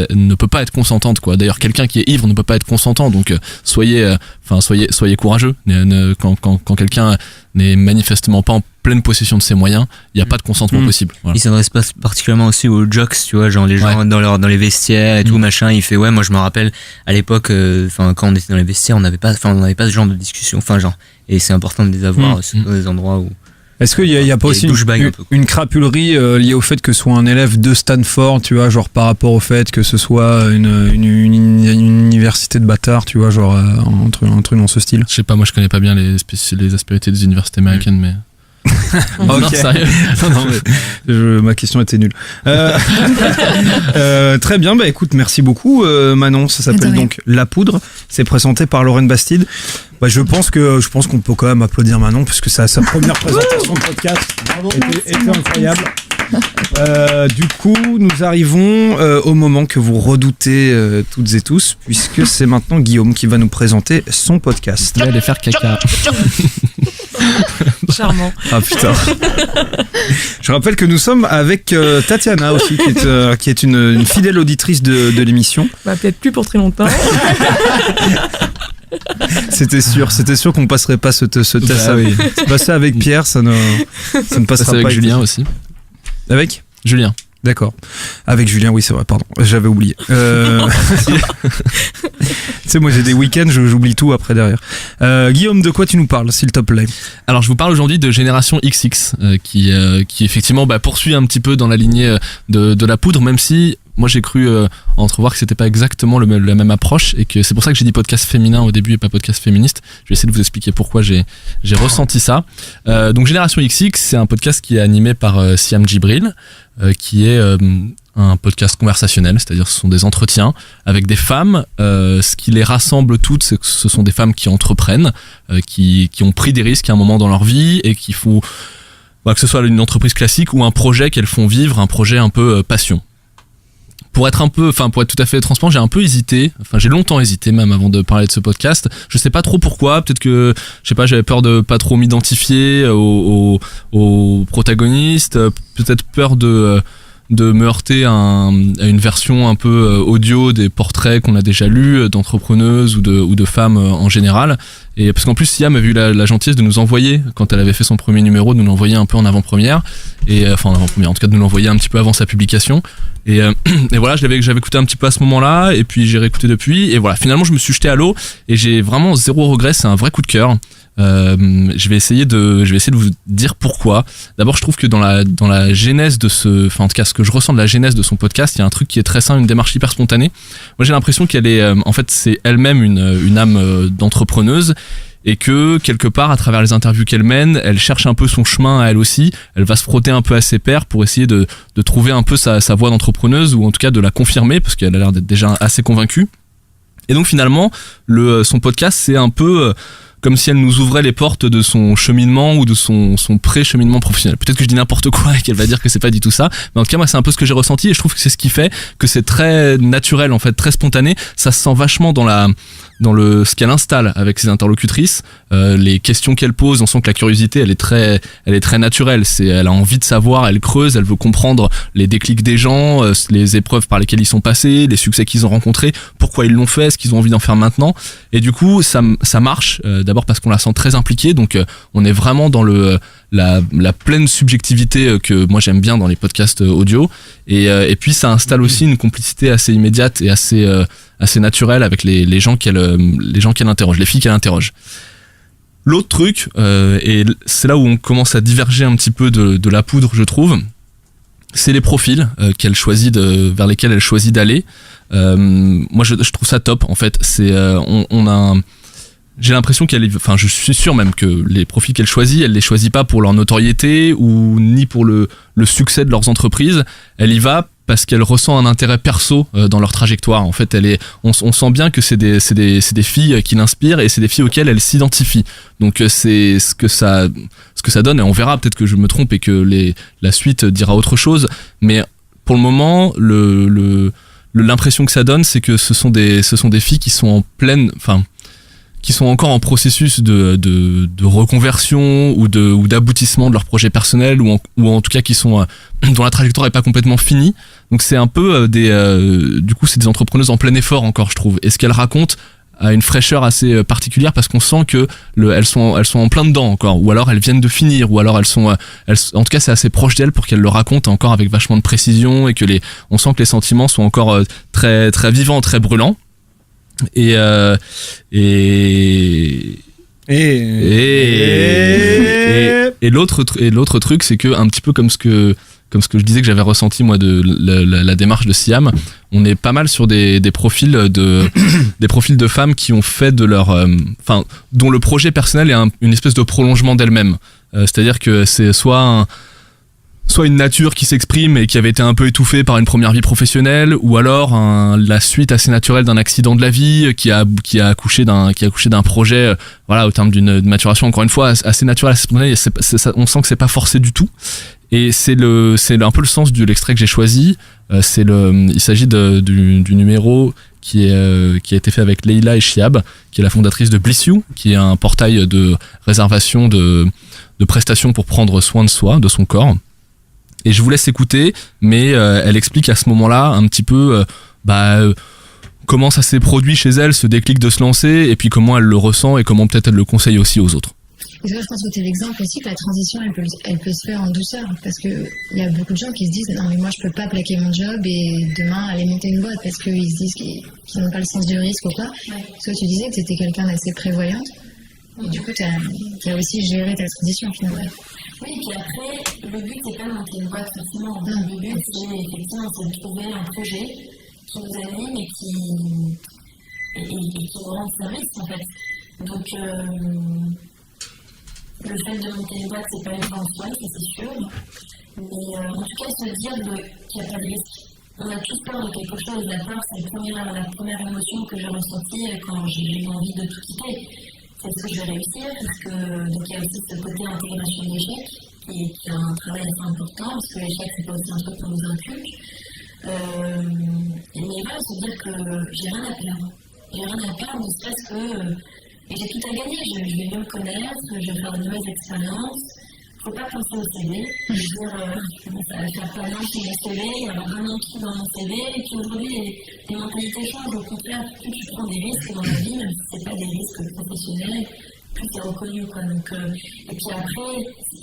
ne peut pas être consentante, quoi. D'ailleurs, quelqu'un qui est ivre ne peut pas être consentant. Donc, soyez courageux. Quand quelqu'un n'est manifestement pas en pleine possession de ses moyens, il n'y a pas de consentement possible. Voilà. Il s'adresse pas particulièrement aussi aux jocks, tu vois, genre les gens dans les vestiaires et tout, machin. Il fait, ouais, moi je me rappelle à l'époque, quand on était dans les vestiaires, on n'avait pas ce genre de discussion. Et c'est important de les avoir dans des endroits où. Est-ce qu'il y a pas aussi une crapulerie liée au fait que ce soit un élève de Stanford, tu vois, genre par rapport au fait que ce soit une université de bâtards, tu vois, genre un truc dans ce style? Je sais pas, moi je connais pas bien les aspérités des universités américaines, mais... Non, sérieux. Non, mais ma question était nulle. Très bien, bah écoute, merci beaucoup Manon, ça s'appelle donc La Poudre, c'est présenté par Lorraine Bastide. Bah, je pense qu'on peut quand même applaudir Manon puisque sa première présentation de podcast était incroyable. Du coup, nous arrivons au moment que vous redoutez toutes et tous, puisque c'est maintenant Guillaume qui va nous présenter son podcast. Je vais aller faire caca. Charmant. Ah putain. Je rappelle que nous sommes avec Tatiana aussi, qui est une fidèle auditrice de l'émission. Bah, peut-être plus pour très longtemps. C'était sûr qu'on passerait pas ce test. Bah, oui. C'est passé avec Pierre, ça ne passera pas. Avec Julien aussi. Avec Julien. D'accord. Avec Julien, oui, c'est vrai, pardon. J'avais oublié. Tu sais, moi, j'ai des week-ends, j'oublie tout après derrière. Guillaume, de quoi tu nous parles, s'il te plaît? Alors, je vous parle aujourd'hui de Génération XX, qui effectivement poursuit un petit peu dans la lignée de La Poudre, même si moi j'ai cru entrevoir que c'était pas exactement la même approche, et que c'est pour ça que j'ai dit podcast féminin au début et pas podcast féministe. Je vais essayer de vous expliquer pourquoi j'ai ressenti ça. Donc Génération XX, c'est un podcast qui est animé par Siam Djibril, qui est un podcast conversationnel, c'est-à-dire ce sont des entretiens avec des femmes. Ce qui les rassemble toutes, c'est que ce sont des femmes qui entreprennent, qui ont pris des risques à un moment dans leur vie et qui font, que ce soit une entreprise classique ou un projet qu'elles font vivre, un projet un peu passion. Pour être tout à fait transparent, j'ai un peu hésité, j'ai longtemps hésité même avant de parler de ce podcast. Je sais pas trop pourquoi, peut-être que, j'avais peur de pas trop m'identifier aux protagonistes, peut-être peur de me heurter à une version un peu audio des portraits qu'on a déjà lus d'entrepreneuses ou de femmes en général. Et parce qu'en plus Siam avait eu la gentillesse de nous envoyer, quand elle avait fait son premier numéro, de nous l'envoyer un peu en avant-première, en tout cas de nous l'envoyer un petit peu avant sa publication. Et voilà, j'avais écouté un petit peu à ce moment-là, et puis j'ai réécouté depuis, et voilà, finalement je me suis jeté à l'eau, et j'ai vraiment zéro regret, c'est un vrai coup de cœur. Je vais essayer de vous dire pourquoi. D'abord, je trouve que dans la genèse de en tout cas, ce que je ressens de la genèse de son podcast, il y a un truc qui est très sain, une démarche hyper spontanée. Moi, j'ai l'impression qu'elle est, en fait, c'est elle-même une âme d'entrepreneuse, et que quelque part, à travers les interviews qu'elle mène, elle cherche un peu son chemin à elle aussi. Elle va se frotter un peu à ses pairs pour essayer de trouver un peu sa voie d'entrepreneuse, ou en tout cas de la confirmer, parce qu'elle a l'air d'être déjà assez convaincue. Et donc finalement, son podcast, c'est un peu comme si elle nous ouvrait les portes de son cheminement ou de son pré-cheminement professionnel. Peut-être que je dis n'importe quoi et qu'elle va dire que c'est pas du tout ça, mais en tout cas moi c'est un peu ce que j'ai ressenti, et je trouve que c'est ce qui fait que c'est très naturel, en fait, très spontané. Ça se sent vachement dans ce qu'elle installe avec ses interlocutrices, les questions qu'elle pose. On sent que la curiosité, elle est très naturelle. Elle a envie de savoir, elle creuse, elle veut comprendre les déclics des gens, les épreuves par lesquelles ils sont passés, les succès qu'ils ont rencontrés, pourquoi ils l'ont fait, ce qu'ils ont envie d'en faire maintenant. Et du coup, ça marche. D'abord parce qu'on la sent très impliquée, donc on est vraiment dans la pleine subjectivité que moi j'aime bien dans les podcasts audio, et puis ça installe aussi une complicité assez immédiate et assez naturelle avec les gens qu'elle interroge, les filles qu'elle interroge. L'autre truc, et c'est là où on commence à diverger un petit peu de la poudre, je trouve, c'est les profils qu'elle choisit vers lesquels elle choisit d'aller. Moi je trouve ça top, en fait. J'ai l'impression je suis sûr même que les profils qu'elle choisit, elle les choisit pas pour leur notoriété ou ni pour le succès de leurs entreprises. Elle y va parce qu'elle ressent un intérêt perso dans leur trajectoire. En fait, on sent bien que c'est des filles qui l'inspirent, et c'est des filles auxquelles elle s'identifie. Donc c'est ce que ça donne, et on verra, peut-être que je me trompe et que la suite dira autre chose. Mais pour le moment, l'impression que ça donne, c'est que ce sont des filles qui sont qui sont encore en processus de reconversion ou d'aboutissement de leur projet personnel, ou en tout cas qui sont dont la trajectoire est pas complètement finie. Donc c'est un peu du coup c'est des entrepreneuses en plein effort encore, je trouve. Et ce qu'elles racontent a une fraîcheur assez particulière, parce qu'on sent que elles sont en plein dedans encore, ou alors elles viennent de finir, ou alors en tout cas c'est assez proche d'elles pour qu'elles le racontent encore avec vachement de précision, et que on sent que les sentiments sont encore très très vivants, très brûlants. Et l'autre truc, c'est que un petit peu comme ce que je disais que j'avais ressenti moi de la démarche de Siam, on est pas mal sur des profils de femmes qui ont fait de leur dont le projet personnel est une espèce de prolongement d'elles-mêmes. C'est-à-dire que c'est soit une nature qui s'exprime et qui avait été un peu étouffée par une première vie professionnelle, ou alors la suite assez naturelle d'un accident de la vie qui a accouché d'un projet, voilà, au terme d'une maturation, encore une fois, assez naturelle, assez spontanée. On sent que c'est pas forcé du tout. Et c'est un peu le sens de l'extrait que j'ai choisi. Il s'agit du numéro qui a été fait avec Leila Eshiab, qui est la fondatrice de Bliss You, qui est un portail de réservation de prestations pour prendre soin de soi, de son corps. Et je vous laisse écouter, mais elle explique à ce moment-là un petit peu comment ça s'est produit chez elle, ce déclic de se lancer, et puis comment elle le ressent et comment peut-être elle le conseille aussi aux autres. Et ça, je pense que c'est l'exemple aussi que la transition, elle peut se faire en douceur, parce qu'il y a beaucoup de gens qui se disent non mais moi je peux pas plaquer mon job et demain aller monter une boîte, parce qu'ils se disent qu'ils n'ont pas le sens du risque ou quoi. Ouais. Toi tu disais que tu étais quelqu'un d'assez prévoyante, et du coup tu as aussi géré ta transition finalement. Oui, et puis après, le but c'est pas de monter une boîte forcément. Le but c'est effectivement de trouver un projet qui nous anime et qui nous rend service en fait. Donc le fait de monter une boîte, c'est pas une fin en soi, ça c'est sûr. Mais en tout cas, se dire qu'il n'y a pas de risque. On a tous peur de quelque chose. La peur, c'est la première émotion que j'ai ressentie quand j'ai eu envie de tout quitter. C'est ce que je vais réussir, parce que donc il y a aussi ce côté intégration de l'échec, qui est un travail assez important, parce que l'échec, c'est pas aussi un truc qu'on nous inculque. Mais voilà, se dire que j'ai rien à perdre. J'ai rien à perdre, ne serait-ce que. Et j'ai tout à gagner, je vais mieux me connaître, je vais faire de nouvelles expériences. Il ne faut pas penser au CV. Je veux dire, ça va faire pas mal sur mon CV, il y aura vraiment tout dans mon CV. Et puis aujourd'hui, les mentalités changent. Au contraire, plus tu prends des risques dans la vie, même si ce n'est pas des risques professionnels, plus tu es reconnu. Quoi. Donc, et puis après,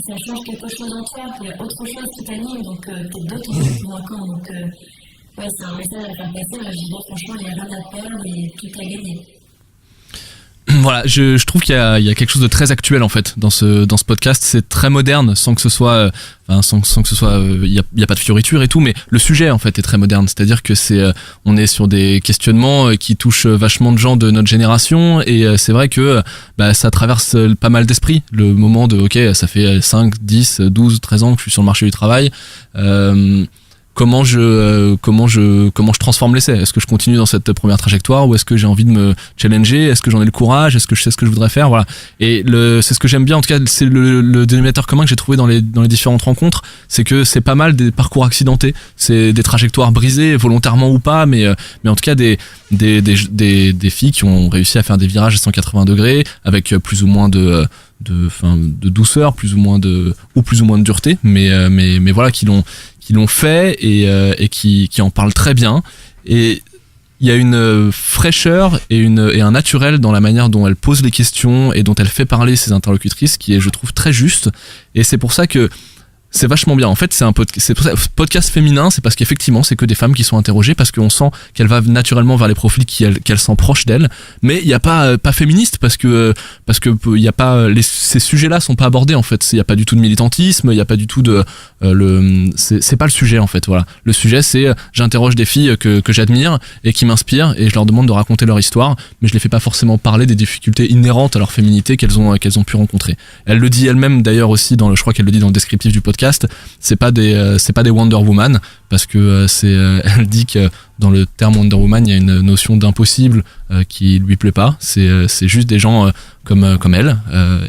ça change quelque chose en toi. Il y a autre chose qui t'anime, donc tu es d'autres plus convaincant. Donc ouais, c'est un message à faire passer. Moi, je dirais franchement, il n'y a rien à perdre et tout à gagner. Voilà, je trouve qu'il y a quelque chose de très actuel en fait dans ce podcast. C'est très moderne, sans que ce soit, il y a pas de fioriture et tout, mais le sujet en fait est très moderne. C'est-à-dire que on est sur des questionnements qui touchent vachement de gens de notre génération, et c'est vrai que ça traverse pas mal d'esprits. Le moment de ok, ça fait 5, 10, 12, 13 ans que je suis sur le marché du travail. Comment je transforme l'essai? Est-ce que je continue dans cette première trajectoire, ou est-ce que j'ai envie de me challenger? Est-ce que j'en ai le courage? Est-ce que je sais ce que je voudrais faire? Voilà. Et c'est ce que j'aime bien, en tout cas, c'est le dénominateur commun que j'ai trouvé dans les différentes rencontres, c'est que c'est pas mal des parcours accidentés, c'est des trajectoires brisées, volontairement ou pas, mais en tout cas des filles qui ont réussi à faire des virages à 180 degrés avec plus ou moins de douceur, plus ou moins de dureté, mais voilà, qui l'ont fait et qui en parlent très bien. Et il y a une fraîcheur et un naturel dans la manière dont elle pose les questions et dont elle fait parler ses interlocutrices, qui est, je trouve, très juste. Et c'est pour ça que c'est vachement bien. En fait, c'est pour ça, podcast féminin, c'est parce qu'effectivement, c'est que des femmes qui sont interrogées, parce qu'on sent qu'elles va naturellement vers les profils qu'elles sont proches d'elles. Mais il n'y a pas féministe, parce que il y a pas, ces sujets-là sont pas abordés, en fait. Il n'y a pas du tout de militantisme, il n'y a pas du tout c'est pas le sujet, en fait. Voilà. Le sujet, c'est, j'interroge des filles que j'admire et qui m'inspirent, et je leur demande de raconter leur histoire, mais je les fais pas forcément parler des difficultés inhérentes à leur féminité qu'elles ont pu rencontrer. Elle le dit elle-même, d'ailleurs, aussi je crois qu'elle le dit dans le descriptif du podcast. C'est pas des Wonder Woman, parce que elle dit que dans le terme Wonder Woman, il y a une notion d'impossible qui lui plaît pas. C'est juste des gens comme elle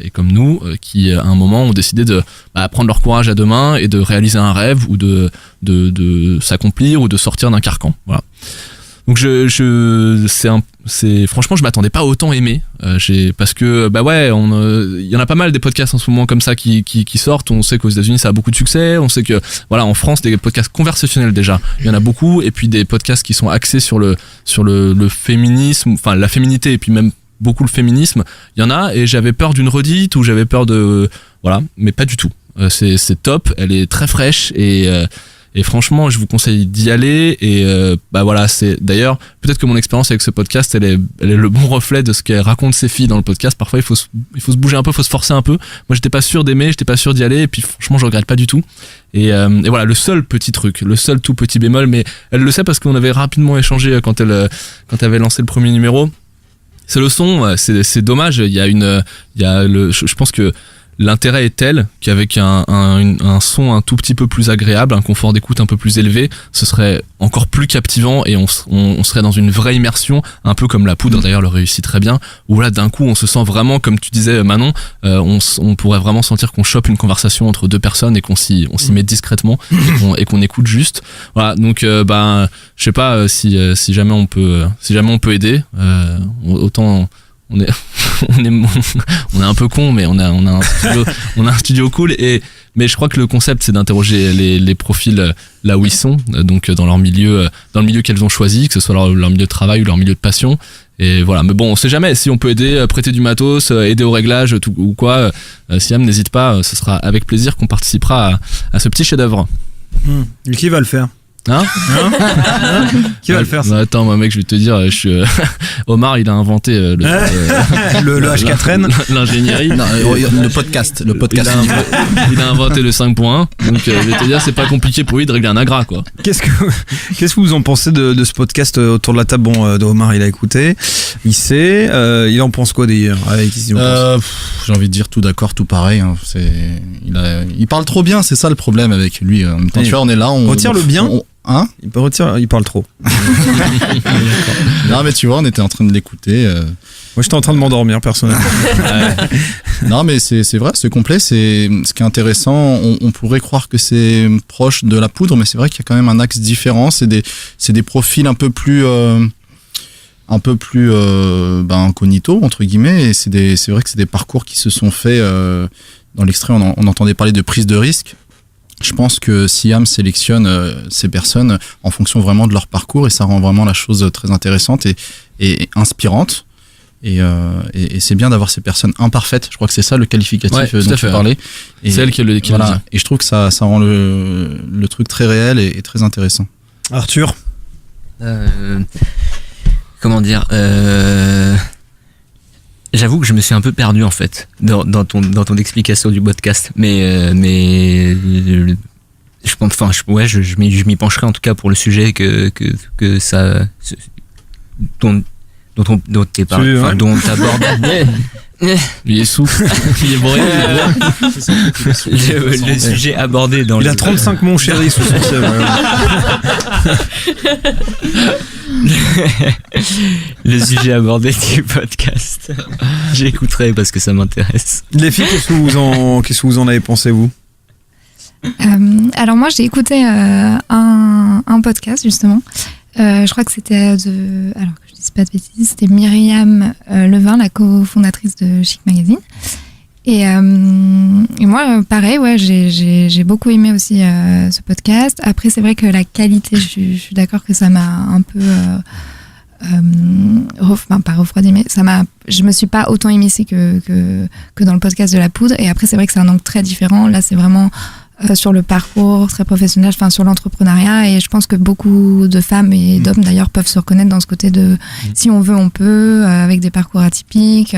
et comme nous qui à un moment ont décidé de prendre leur courage à deux mains et de réaliser un rêve, ou de s'accomplir, ou de sortir d'un carcan. Voilà. Donc franchement, je m'attendais pas à autant aimer, parce que il y en a pas mal des podcasts en ce moment comme ça qui sortent. On sait qu'aux États-Unis ça a beaucoup de succès, on sait que voilà, en France, des podcasts conversationnels déjà, il y en a beaucoup, et puis des podcasts qui sont axés sur le féminisme, enfin la féminité, et puis même beaucoup le féminisme, il y en a, et j'avais peur d'une redite, ou j'avais peur voilà, mais pas du tout. C'est top, elle est très fraîche, et franchement, je vous conseille d'y aller. Et voilà, c'est d'ailleurs peut-être que mon expérience avec ce podcast, elle est le bon reflet de ce qu'elle raconte ses filles dans le podcast. Parfois, il faut se bouger un peu, il faut se forcer un peu. Moi, j'étais pas sûr d'aimer, j'étais pas sûr d'y aller, et puis franchement, je regrette pas du tout. Et voilà, le seul petit truc, le seul tout petit bémol, mais elle le sait parce qu'on avait rapidement échangé quand elle avait lancé le premier numéro. C'est le son, c'est dommage. Je pense que l'intérêt est tel qu'avec un son un tout petit peu plus agréable, un confort d'écoute un peu plus élevé, ce serait encore plus captivant, et on serait dans une vraie immersion, un peu comme La Poudre d'ailleurs le réussit très bien, où là d'un coup on se sent vraiment, comme tu disais Manon, on pourrait vraiment sentir qu'on chope une conversation entre deux personnes, et qu'on s'y met discrètement, et qu'on écoute juste. Voilà, donc je sais pas si jamais on peut aider, autant on est un peu con, mais on a un studio cool, mais je crois que le concept, c'est d'interroger les profils là où ils sont, donc dans le milieu qu'elles ont choisi, que ce soit leur milieu de travail ou leur milieu de passion. Et voilà, mais bon, on sait jamais si on peut aider, prêter du matos, aider au réglage, tout ou quoi. Siam, n'hésite pas, ce sera avec plaisir qu'on participera à ce petit chef-d'œuvre. Qui va le faire? Qui va le faire, ça? Attends, moi mec, je vais te dire, Omar, il a inventé le H4N, l'ingénierie, le podcast. Il a inventé le 5.1, donc je vais te dire, c'est pas compliqué pour lui de régler un agra, quoi. Qu'est-ce que vous en pensez de ce podcast autour de la table? Bon, Omar, il a écouté, il sait, il en pense quoi d'ailleurs? J'ai envie de dire tout d'accord, tout pareil, hein. Il parle trop bien, c'est ça le problème avec lui. En même temps, tu vois, on est là, on retire le bien. Il parle trop. Non, mais tu vois, on était en train de l'écouter. Moi, j'étais en train de m'endormir, personnellement. Non, mais c'est vrai, c'est complet. Ce qui est intéressant, on pourrait croire que c'est proche de La Poudre, mais c'est vrai qu'il y a quand même un axe différent. C'est des profils un peu plus incognito, entre guillemets. Et c'est vrai que c'est des parcours qui se sont faits. Dans l'extrait, on entendait parler de prise de risque. Je pense que Siam sélectionne ces personnes en fonction vraiment de leur parcours, et ça rend vraiment la chose très intéressante et inspirante. Et c'est bien d'avoir ces personnes imparfaites. Je crois que c'est ça le qualificatif dont tu parlais. Et c'est elle qui le dit. Et je trouve que ça rend le truc très réel et très intéressant. Arthur, Comment dire J'avoue que je me suis un peu perdu en fait dans ton explication du podcast, mais je pense, enfin, je m'y pencherai en tout cas pour le sujet que ça dont t'abordes. Il est souffle, il est bourré. Le sujet abordé dans il a 35 mon chéri sous son ciel. Le sujet abordé du podcast. J'écouterai parce que ça m'intéresse. Les filles, qu'est-ce que vous en avez pensé, vous? Alors moi j'ai écouté un podcast justement. Je crois que c'était alors que je dis pas de bêtises, c'était Myriam Levin, la cofondatrice de Chic Magazine. Et moi, pareil, ouais, j'ai beaucoup aimé aussi ce podcast. Après, c'est vrai que la qualité, je suis d'accord que ça m'a un peu pas refroidi, mais je me suis pas autant émissée que dans le podcast de La Poudre. Et après, c'est vrai que c'est un angle très différent. Là, c'est vraiment sur le parcours très professionnel, enfin sur l'entrepreneuriat, et je pense que beaucoup de femmes et d'hommes d'ailleurs peuvent se reconnaître dans ce côté de si on veut, on peut, avec des parcours atypiques.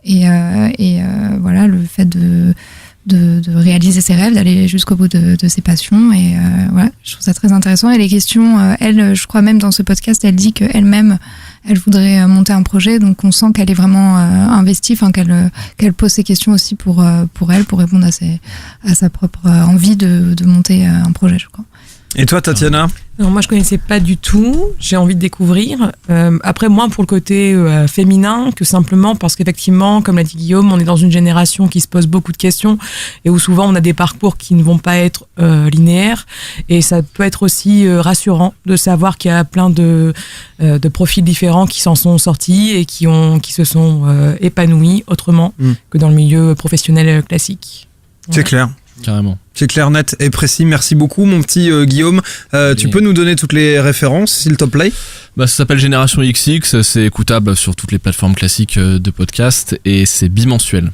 Et voilà, le fait de réaliser ses rêves, d'aller jusqu'au bout de ses passions. Et voilà, je trouve ça très intéressant. Et les questions, elle, je crois même dans ce podcast, elle dit qu'elle-même, elle voudrait monter un projet. Donc on sent qu'elle est vraiment investie, enfin qu'elle pose ses questions aussi pour elle, pour répondre à sa propre envie de monter un projet, je crois. Et toi, Tatiana? Alors moi je connaissais pas du tout, j'ai envie de découvrir. Après moi pour le côté féminin, que simplement parce qu'effectivement, comme l'a dit Guillaume, on est dans une génération qui se pose beaucoup de questions et où souvent on a des parcours qui ne vont pas être linéaires, et ça peut être aussi rassurant de savoir qu'il y a plein de profils différents qui s'en sont sortis et qui se sont épanouis autrement que dans le milieu professionnel classique. C'est clair. Carrément. C'est clair, net et précis. Merci beaucoup, mon petit Guillaume. Tu peux nous donner toutes les références, s'il te plaît? Ça s'appelle Génération XX. C'est écoutable sur toutes les plateformes classiques de podcast et c'est bimensuel.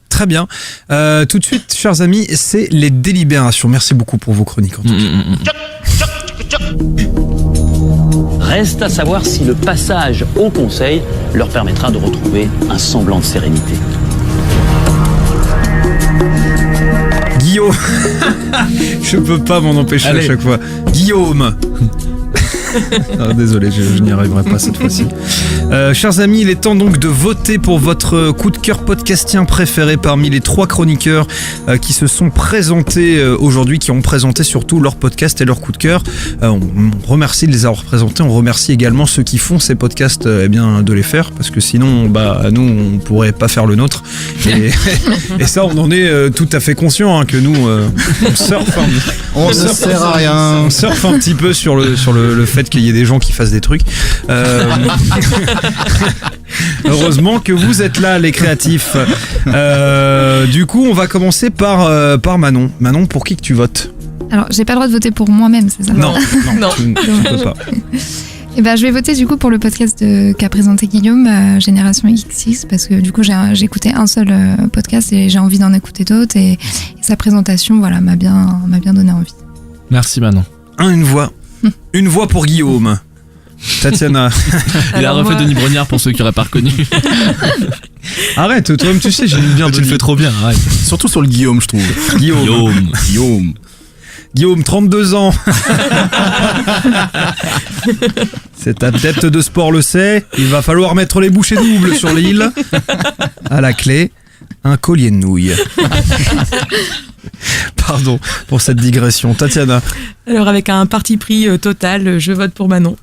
Très bien. Tout de suite, chers amis, c'est les délibérations. Merci beaucoup pour vos chroniques, en tout cas. Reste à savoir si le passage au Conseil leur permettra de retrouver un semblant de sérénité. Guillaume. Je peux pas m'en empêcher. Allez. À chaque fois. Guillaume. Désolé, je n'y arriverai pas cette fois-ci. Chers amis, il est temps donc de voter pour votre coup de cœur podcastien préféré parmi les 3 chroniqueurs qui se sont présentés aujourd'hui, qui ont présenté surtout leur podcast et leur coup de cœur. On remercie de les avoir présentés. On remercie également ceux qui font ces podcasts de les faire, parce que sinon nous on pourrait pas faire le nôtre, et ça on en est tout à fait conscient, que nous on surfe on sert à rien, on surfe un petit peu sur le fait qu'il y ait des gens qui fassent des trucs. Heureusement que vous êtes là, les créatifs. Du coup, on va commencer par Manon. Manon, pour qui que tu votes? Alors, j'ai pas le droit de voter pour moi-même, c'est ça? Non. Tu peux pas. Et je vais voter du coup pour le podcast qu'a présenté Guillaume, Génération XX, parce que du coup j'ai écouté un seul podcast et j'ai envie d'en écouter d'autres, et sa présentation, voilà, m'a bien donné envie. Merci Manon. Une voix pour Guillaume. Tatiana. Il a refait Denis Brognard pour ceux qui n'auraient pas reconnu. Arrête, toi-même tu sais, j'ai bien. Tu le fais trop bien, arrête. Surtout sur le Guillaume, je trouve. Guillaume, 32 ans. C'est ta tête de sport, le sait. Il va falloir mettre les bouchées doubles sur l'île. À la clé, un collier de nouilles. Pardon pour cette digression. Tatiana. Alors avec un parti pris total, je vote pour Manon.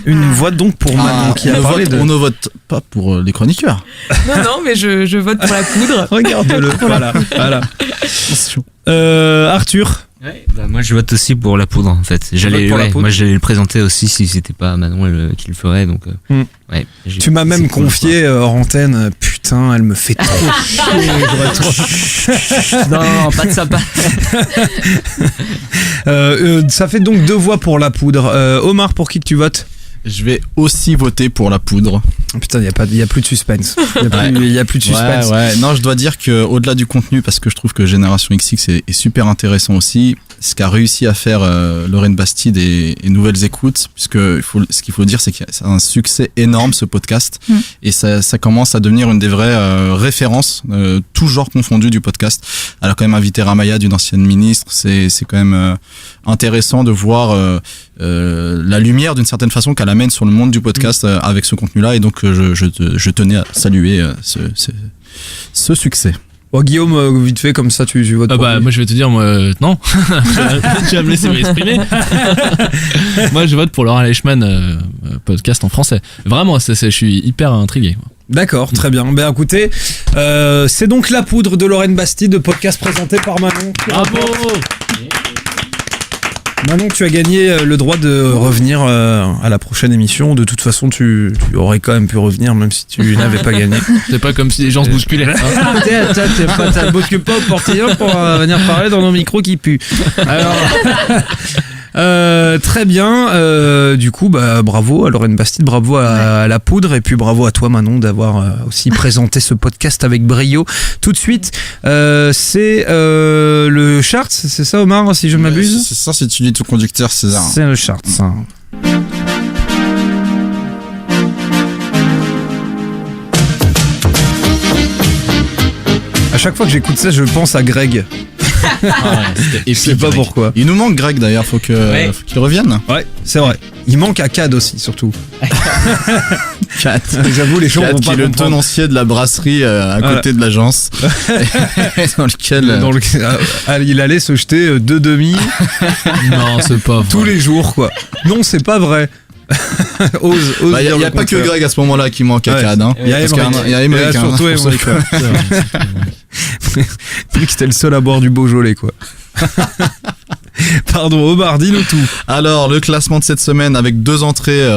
Une voix donc pour Manon qui a parlé On ne vote pas pour les chroniqueurs. Non, mais je vote pour La Poudre. Regarde-le. Voilà. Arthur. Ouais, moi je vote aussi pour La Poudre en fait. Moi j'allais le présenter aussi si c'était pas Manon qui le ferait, donc. Tu m'as même confié hors antenne. Putain, elle me fait trop chier. Non, pas de sympa. Ça fait donc 2 voix pour La Poudre. Omar, pour qui que tu votes? Je vais aussi voter pour La Poudre. Putain, il y a plus de suspense. Il y a plus de suspense. Ouais. Non, je dois dire que au-delà du contenu, parce que je trouve que Génération XX est super intéressant aussi, ce qu'a réussi à faire Lorraine Bastide et Nouvelles Écoutes, puisque ce qu'il faut dire, c'est que c'est un succès énorme ce podcast, et ça commence à devenir une des vraies références, tout genre confondu du podcast. Elle a quand même invité Ramaya, d'une ancienne ministre. C'est quand même intéressant de voir la lumière d'une certaine façon qu'elle amène sur le monde du podcast avec ce contenu-là, et donc je tenais à saluer ce succès. Oh, Guillaume, vite fait, comme ça, tu votes pour lui. Moi, je vais te dire, non. Tu vas me laisser m'exprimer. Moi, je vote pour Laura Leichmann, podcast en français. Vraiment, je suis hyper intrigué. D'accord, très bien. Ben écoutez, c'est donc La Poudre de Lorraine Bastide, podcast présenté par Manon. Bravo. Manon, tu as gagné le droit de revenir à la prochaine émission. De toute façon, tu aurais quand même pu revenir, même si tu n'avais pas gagné. C'est pas comme si les gens se bousculaient. T'as bouscule pas au portillon pour venir parler dans nos micros qui puent. Alors... très bien, du coup bravo à Lorraine Bastide, bravo à La Poudre, et puis bravo à toi Manon d'avoir aussi présenté ce podcast avec brio. Tout de suite c'est le Charts, c'est ça Omar, si je ne m'abuse? C'est ça, si tu lis ton conducteur César. C'est le Charts. À chaque fois que j'écoute ça, je pense à Greg. Je sais pas pourquoi. Il nous manque Greg d'ailleurs, faut qu'il revienne. Ouais, c'est vrai. Il manque à Cad aussi, surtout. Cad. J'avoue, les gens vont pas qui est le tenancier de la brasserie à côté de l'agence. Dans lequel il allait se jeter 2 demi. Non, c'est pas vrai. Tous les jours, quoi. Non, c'est pas vrai. Il n'y a pas que Greg à ce moment-là qui manque à Cad. Il y a Émeric. Surtout Émeric. C'était le seul à boire du Beaujolais, quoi. Pardon, Omar, dis-nous tout. Alors, le classement de cette semaine avec 2 entrées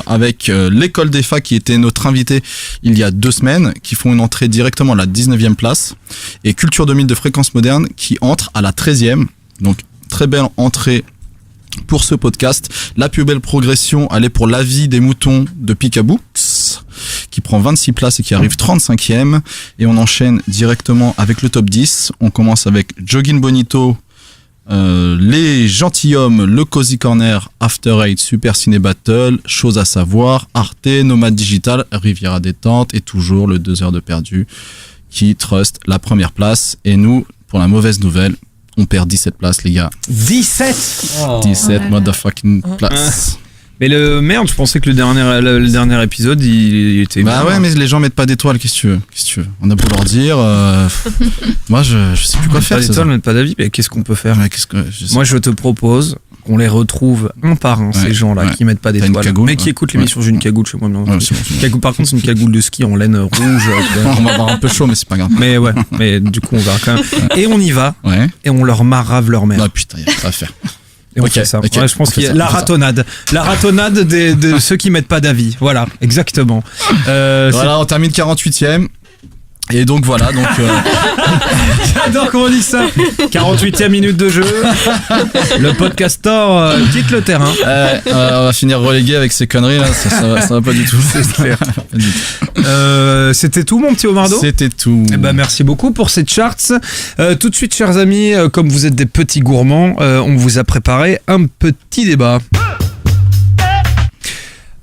avec l'école des facs qui était notre invité il y a 2 semaines, qui font une entrée directement à la 19e place, et Culture 2000 de Fréquence Moderne qui entre à la 13e. Donc, très belle entrée pour ce podcast. La plus belle progression, elle est pour La vie des moutons de Picaboo, qui prend 26 places et qui arrive 35e. Et on enchaîne directement avec le top 10. On commence avec Jogging Bonito, Les Gentilshommes, le Cozy Corner, After Eight, Super Ciné Battle, Chose à savoir, Arte, Nomade Digital, Riviera Détente, et toujours le 2 heures de perdu qui trust la première place. Et nous, pour la mauvaise nouvelle, on perd 17 places, les gars. 17 17 motherfucking places. Mais je pensais que le dernier épisode, il était... Bah ouais, mais les gens mettent pas d'étoiles, qu'est-ce que tu veux? On a beau leur dire... Moi, je sais plus quoi faire. Pas d'étoiles, mettent pas d'avis, mais qu'est-ce qu'on peut faire? Moi, je te propose qu'on les retrouve un par un, ces gens-là, qui mettent pas d'étoiles, mais qui écoutent l'émission. J'ai une cagoule chez moi. Cagoule, par contre, c'est une cagoule de ski en laine rouge. On va avoir un peu chaud, mais c'est pas grave. Mais ouais, mais du coup, on va quand même... Et on y va, et on leur marave leur mère. Ah putain, il y a ça à faire. Et on fait ça. Ouais, je pense qu'il y a la ratonnade de ceux qui mettent pas d'avis. Voilà, exactement. Voilà, on termine 48e. Et donc voilà, j'adore comment on dit ça. 48e minute de jeu. Le podcaster quitte le terrain. On va finir relégué avec ces conneries là, ça va pas du tout. C'est clair. C'était tout mon petit Omardo. C'était tout. Eh ben, merci beaucoup pour ces charts. Tout de suite, chers amis, comme vous êtes des petits gourmands, on vous a préparé un petit débat.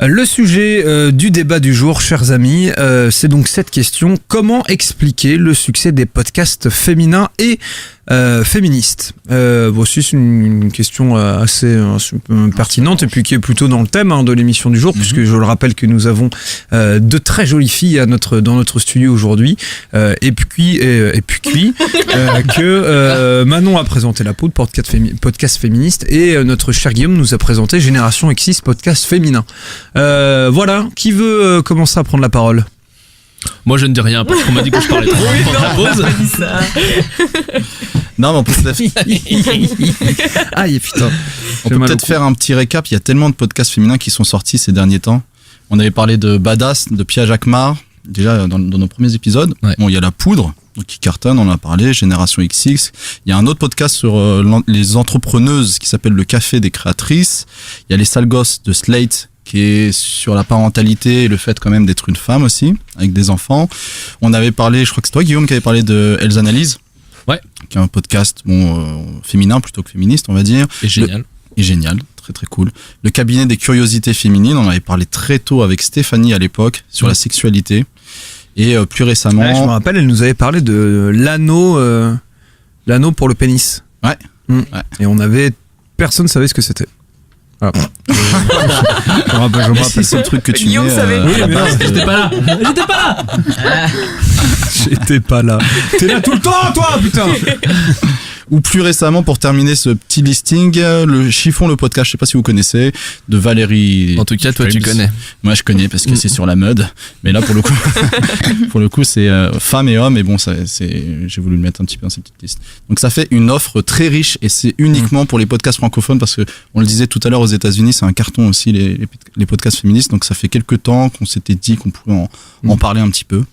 Le sujet du débat du jour, chers amis, c'est donc cette question: comment expliquer le succès des podcasts féminins et féministes? C'est une question assez pertinente, et puis qui est plutôt dans le thème de l'émission du jour, puisque je le rappelle que nous avons de très jolies filles dans notre studio aujourd'hui, et puis que Manon a présenté La Poudre, podcast féministe, et notre cher Guillaume nous a présenté Génération X6, podcast féminin. Voilà, qui veut commencer à prendre la parole? Moi je ne dis rien parce qu'on m'a dit que je parlais trop. Non, mais on peut Aïe, putain. On peut peut-être faire un petit récap. Il y a tellement de podcasts féminins qui sont sortis ces derniers temps. On avait parlé de Badass, de Pia Jacquemart, déjà dans nos premiers épisodes. Ouais. Bon, il y a La Poudre, donc qui cartonne, on en a parlé, Génération XX. Il y a un autre podcast sur les entrepreneuses qui s'appelle Le Café des créatrices. Il y a Les Sales Gosses de Slate, qui est sur la parentalité et le fait quand même d'être une femme aussi, avec des enfants. On avait parlé, je crois que c'est toi Guillaume qui avait parlé de Elles Analysent. qui est un podcast féminin plutôt que féministe, on va dire. Et génial. Génial, très très cool. Le cabinet des curiosités féminines, on avait parlé très tôt avec Stéphanie à l'époque sur la sexualité. Et plus récemment... Ouais, je me rappelle, elle nous avait parlé de l'anneau pour le pénis. Ouais. Et personne ne savait ce que c'était. Voilà. Je me rappelle c'est le truc que tu Guillaume mets. savait. Oui, mais non, J'étais pas là. j'étais pas là. T'es là tout le temps, toi, putain. Ou plus récemment, pour terminer ce petit listing, le Chiffon, le podcast, je sais pas si vous connaissez, de Valérie. En tout cas, toi, tu connais. Moi, je connais parce que c'est sur la mode. Mais là, pour le coup, c'est femmes et hommes. Et bon, j'ai voulu le mettre un petit peu dans cette petite liste. Donc, ça fait une offre très riche et c'est uniquement pour les podcasts francophones parce que on le disait tout à l'heure, aux États-Unis, c'est un carton aussi les podcasts féministes. Donc, ça fait quelques temps qu'on s'était dit qu'on pouvait en parler un petit peu.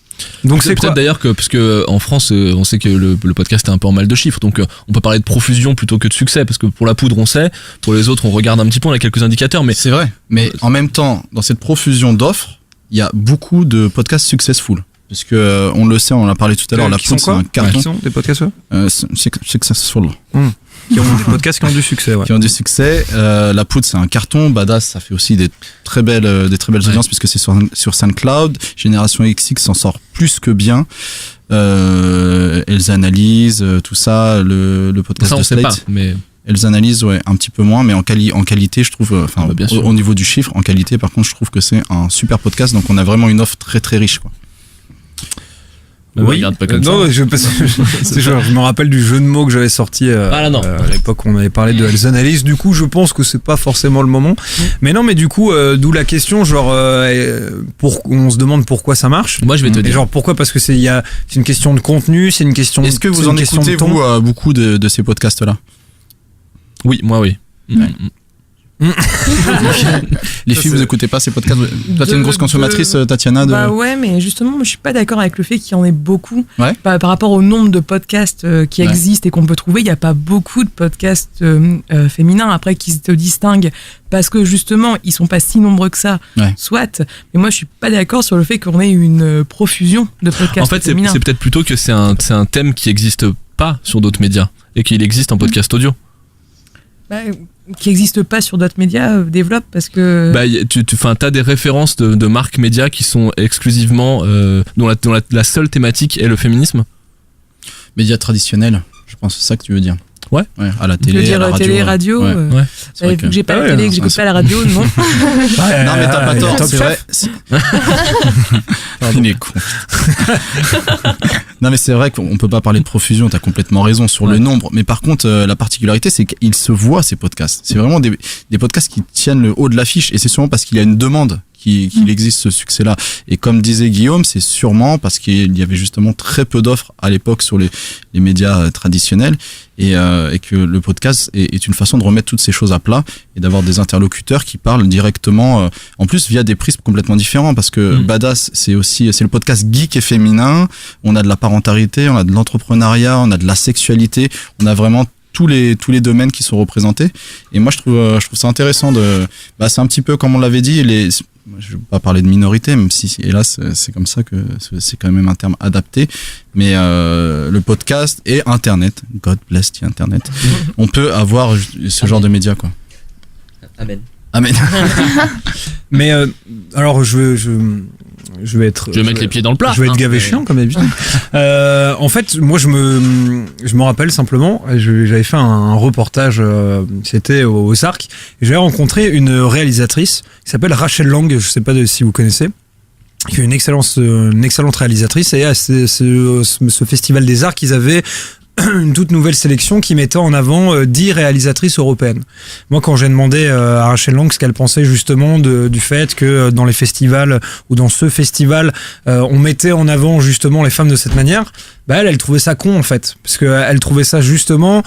Donc c'est peut-être d'ailleurs parce que en France on sait que le podcast est un peu en mal de chiffres, donc on peut parler de profusion plutôt que de succès, parce que pour la poudre on sait, pour les autres on regarde un petit peu, on a quelques indicateurs, mais c'est vrai. Mais en même temps, dans cette profusion d'offres, il y a beaucoup de podcasts successful. Parce que on le sait, on en a parlé tout à l'heure, la poudre c'est un carton. Qui sont des podcasts successful. Qui ont des podcasts qui ont du succès, qui ont du succès. La poudre c'est un carton. Badass, ça fait aussi des très belles audiences puisque c'est sur SoundCloud. Génération XX s'en sort plus que bien. Elles analysent tout ça, le podcast ça, de Slate. Sait pas, mais elles analysent un petit peu moins, mais en qualité je trouve, au niveau du chiffre, en qualité par contre je trouve que c'est un super podcast. Donc on a vraiment une offre très très riche, quoi. Oui, pas comme non, je me rappelle du jeu de mots que j'avais sorti à l'époque où on avait parlé de Elles analysent. Du coup, je pense que c'est pas forcément le moment. Mais non, mais du coup, d'où la question, on se demande pourquoi ça marche. Moi, je vais te dire. Genre pourquoi, parce que c'est une question de contenu, c'est une question. Est-ce que vous en écoutez beaucoup de ces podcasts-là? Oui, moi oui. Les filles, vous écoutez pas ces podcasts? Toi, t'es une grosse consommatrice, Tatiana. Bah ouais, mais justement, moi, je suis pas d'accord avec le fait qu'il y en ait beaucoup. Ouais. Par rapport au nombre de podcasts qui existent et qu'on peut trouver, il n'y a pas beaucoup de podcasts féminins après qui se distinguent parce que justement, ils sont pas si nombreux que ça. Ouais. Soit. Mais moi, je suis pas d'accord sur le fait qu'on ait une profusion de podcasts féminins. En fait, c'est peut-être plutôt que c'est un thème qui existe pas sur d'autres médias et qu'il existe en podcast audio. Qui n'existe pas sur d'autres médias, développe parce que... t'as des références de marques médias qui sont exclusivement dont la seule thématique est le féminisme. Médias traditionnels, je pense que c'est ça que tu veux dire. Ouais. À la télé, à la radio. Télé, radio. Vu que j'ai pas la télé, que j'écoute pas la radio, non. Non, mais t'as pas tort, c'est vrai. Il est con. Non, mais c'est vrai qu'on peut pas parler de profusion, t'as complètement raison sur le nombre. Mais par contre, la particularité, c'est qu'ils se voient, ces podcasts. C'est vraiment des podcasts qui tiennent le haut de l'affiche, et c'est sûrement parce qu'il y a une demande qu'il existe ce succès-là. Et comme disait Guillaume, c'est sûrement parce qu'il y avait justement très peu d'offres à l'époque sur les médias traditionnels, et que le podcast est une façon de remettre toutes ces choses à plat et d'avoir des interlocuteurs qui parlent directement, en plus via des prismes complètement différents, parce que Badass, c'est le podcast geek et féminin. On a de la parentalité, on a de l'entrepreneuriat, on a de la sexualité, on a vraiment tous les domaines qui sont représentés. Et moi, je trouve ça intéressant c'est un petit peu comme on l'avait dit, je vais pas parler de minorité, même si hélas c'est comme ça que c'est quand même un terme adapté, mais le podcast et Internet, God bless the Internet, on peut avoir ce genre de médias, quoi. Amen. Mais alors je vais mettre les pieds dans le plat. Je vais être gavé chiant comme d'habitude. En fait, moi je me rappelle simplement, j'avais fait un reportage, c'était au SARC, et j'avais rencontré une réalisatrice qui s'appelle Rachel Lang, je sais pas si vous connaissez, qui est une excellente réalisatrice, et à ce festival des arts, ils avaient une toute nouvelle sélection qui mettait en avant 10 réalisatrices européennes. Moi, quand j'ai demandé à Rachel Lang ce qu'elle pensait justement du fait que dans les festivals ou dans ce festival, on mettait en avant justement les femmes de cette manière, elle trouvait ça con en fait, parce qu'elle trouvait ça justement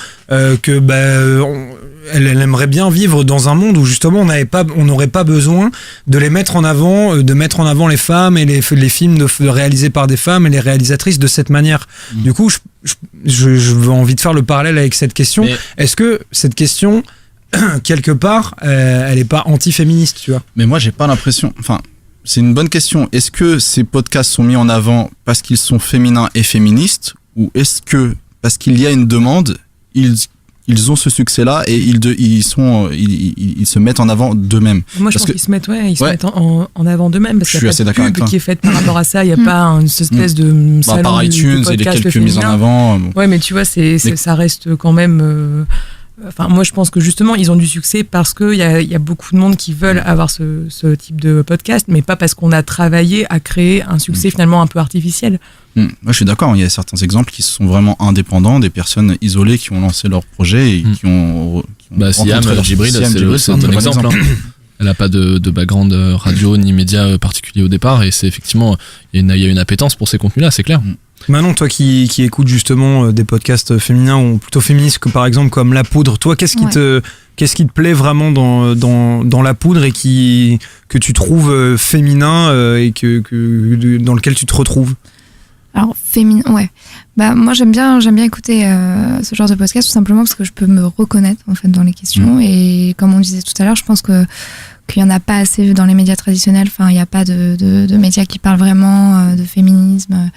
elle aimerait bien vivre dans un monde où justement on n'aurait pas besoin de les mettre en avant, de mettre en avant les femmes et les films réalisés par des femmes et les réalisatrices de cette manière. Du coup, je envie de faire le parallèle avec cette question. Mais est-ce que cette question, quelque part, elle est pas anti-féministe, tu vois? Mais moi, j'ai pas l'impression. Enfin, c'est une bonne question. Est-ce que ces podcasts sont mis en avant parce qu'ils sont féminins et féministes, ou est-ce que parce qu'il y a une demande, ils ont ce succès-là et ils se mettent en avant d'eux-mêmes. Moi, je pense qu'ils se mettent, se mettent en avant d'eux-mêmes parce qu'il n'y a pas de pub qui est faite par rapport à ça. Il n'y a pas une espèce de salon par iTunes du podcast et les quelques féminin. mises en avant. Ouais, mais tu vois, ça reste quand même. Enfin, moi, je pense que justement, ils ont du succès parce qu'il y a beaucoup de monde qui veulent avoir ce type de podcast, mais pas parce qu'on a travaillé à créer un succès finalement un peu artificiel. Moi, je suis d'accord. Il y a certains exemples qui sont vraiment indépendants, des personnes isolées qui ont lancé leur projet et qui ont. Siam Djibril, c'est un bon exemple. Elle n'a pas de background radio ni média particulier au départ, et c'est effectivement, il y a une appétence pour ces contenus-là, c'est clair. Manon, toi qui écoutes justement des podcasts féminins ou plutôt féministes, que par exemple comme La Poudre, toi, qu'est-ce qui te plaît vraiment dans La Poudre et que tu trouves féminin et dans lequel tu te retrouves? Alors féminin, ouais. Bah moi j'aime bien écouter ce genre de podcast tout simplement parce que je peux me reconnaître en fait dans les questions et comme on disait tout à l'heure, je pense qu'il y en a pas assez dans les médias traditionnels. Enfin, il y a pas de médias qui parlent vraiment de féminisme.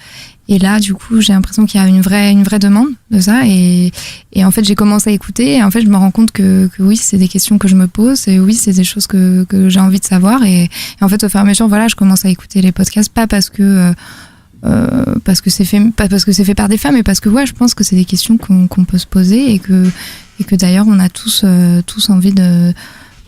Et là, du coup, j'ai l'impression qu'il y a une vraie demande de ça. Et en fait, j'ai commencé à écouter. Et en fait, je me rends compte que oui, c'est des questions que je me pose. Et oui, c'est des choses que j'ai envie de savoir. Et en fait, au fur et à mesure, voilà, je commence à écouter les podcasts, pas parce que c'est fait par des femmes, mais parce que je pense que c'est des questions qu'on peut se poser et que d'ailleurs, on a tous envie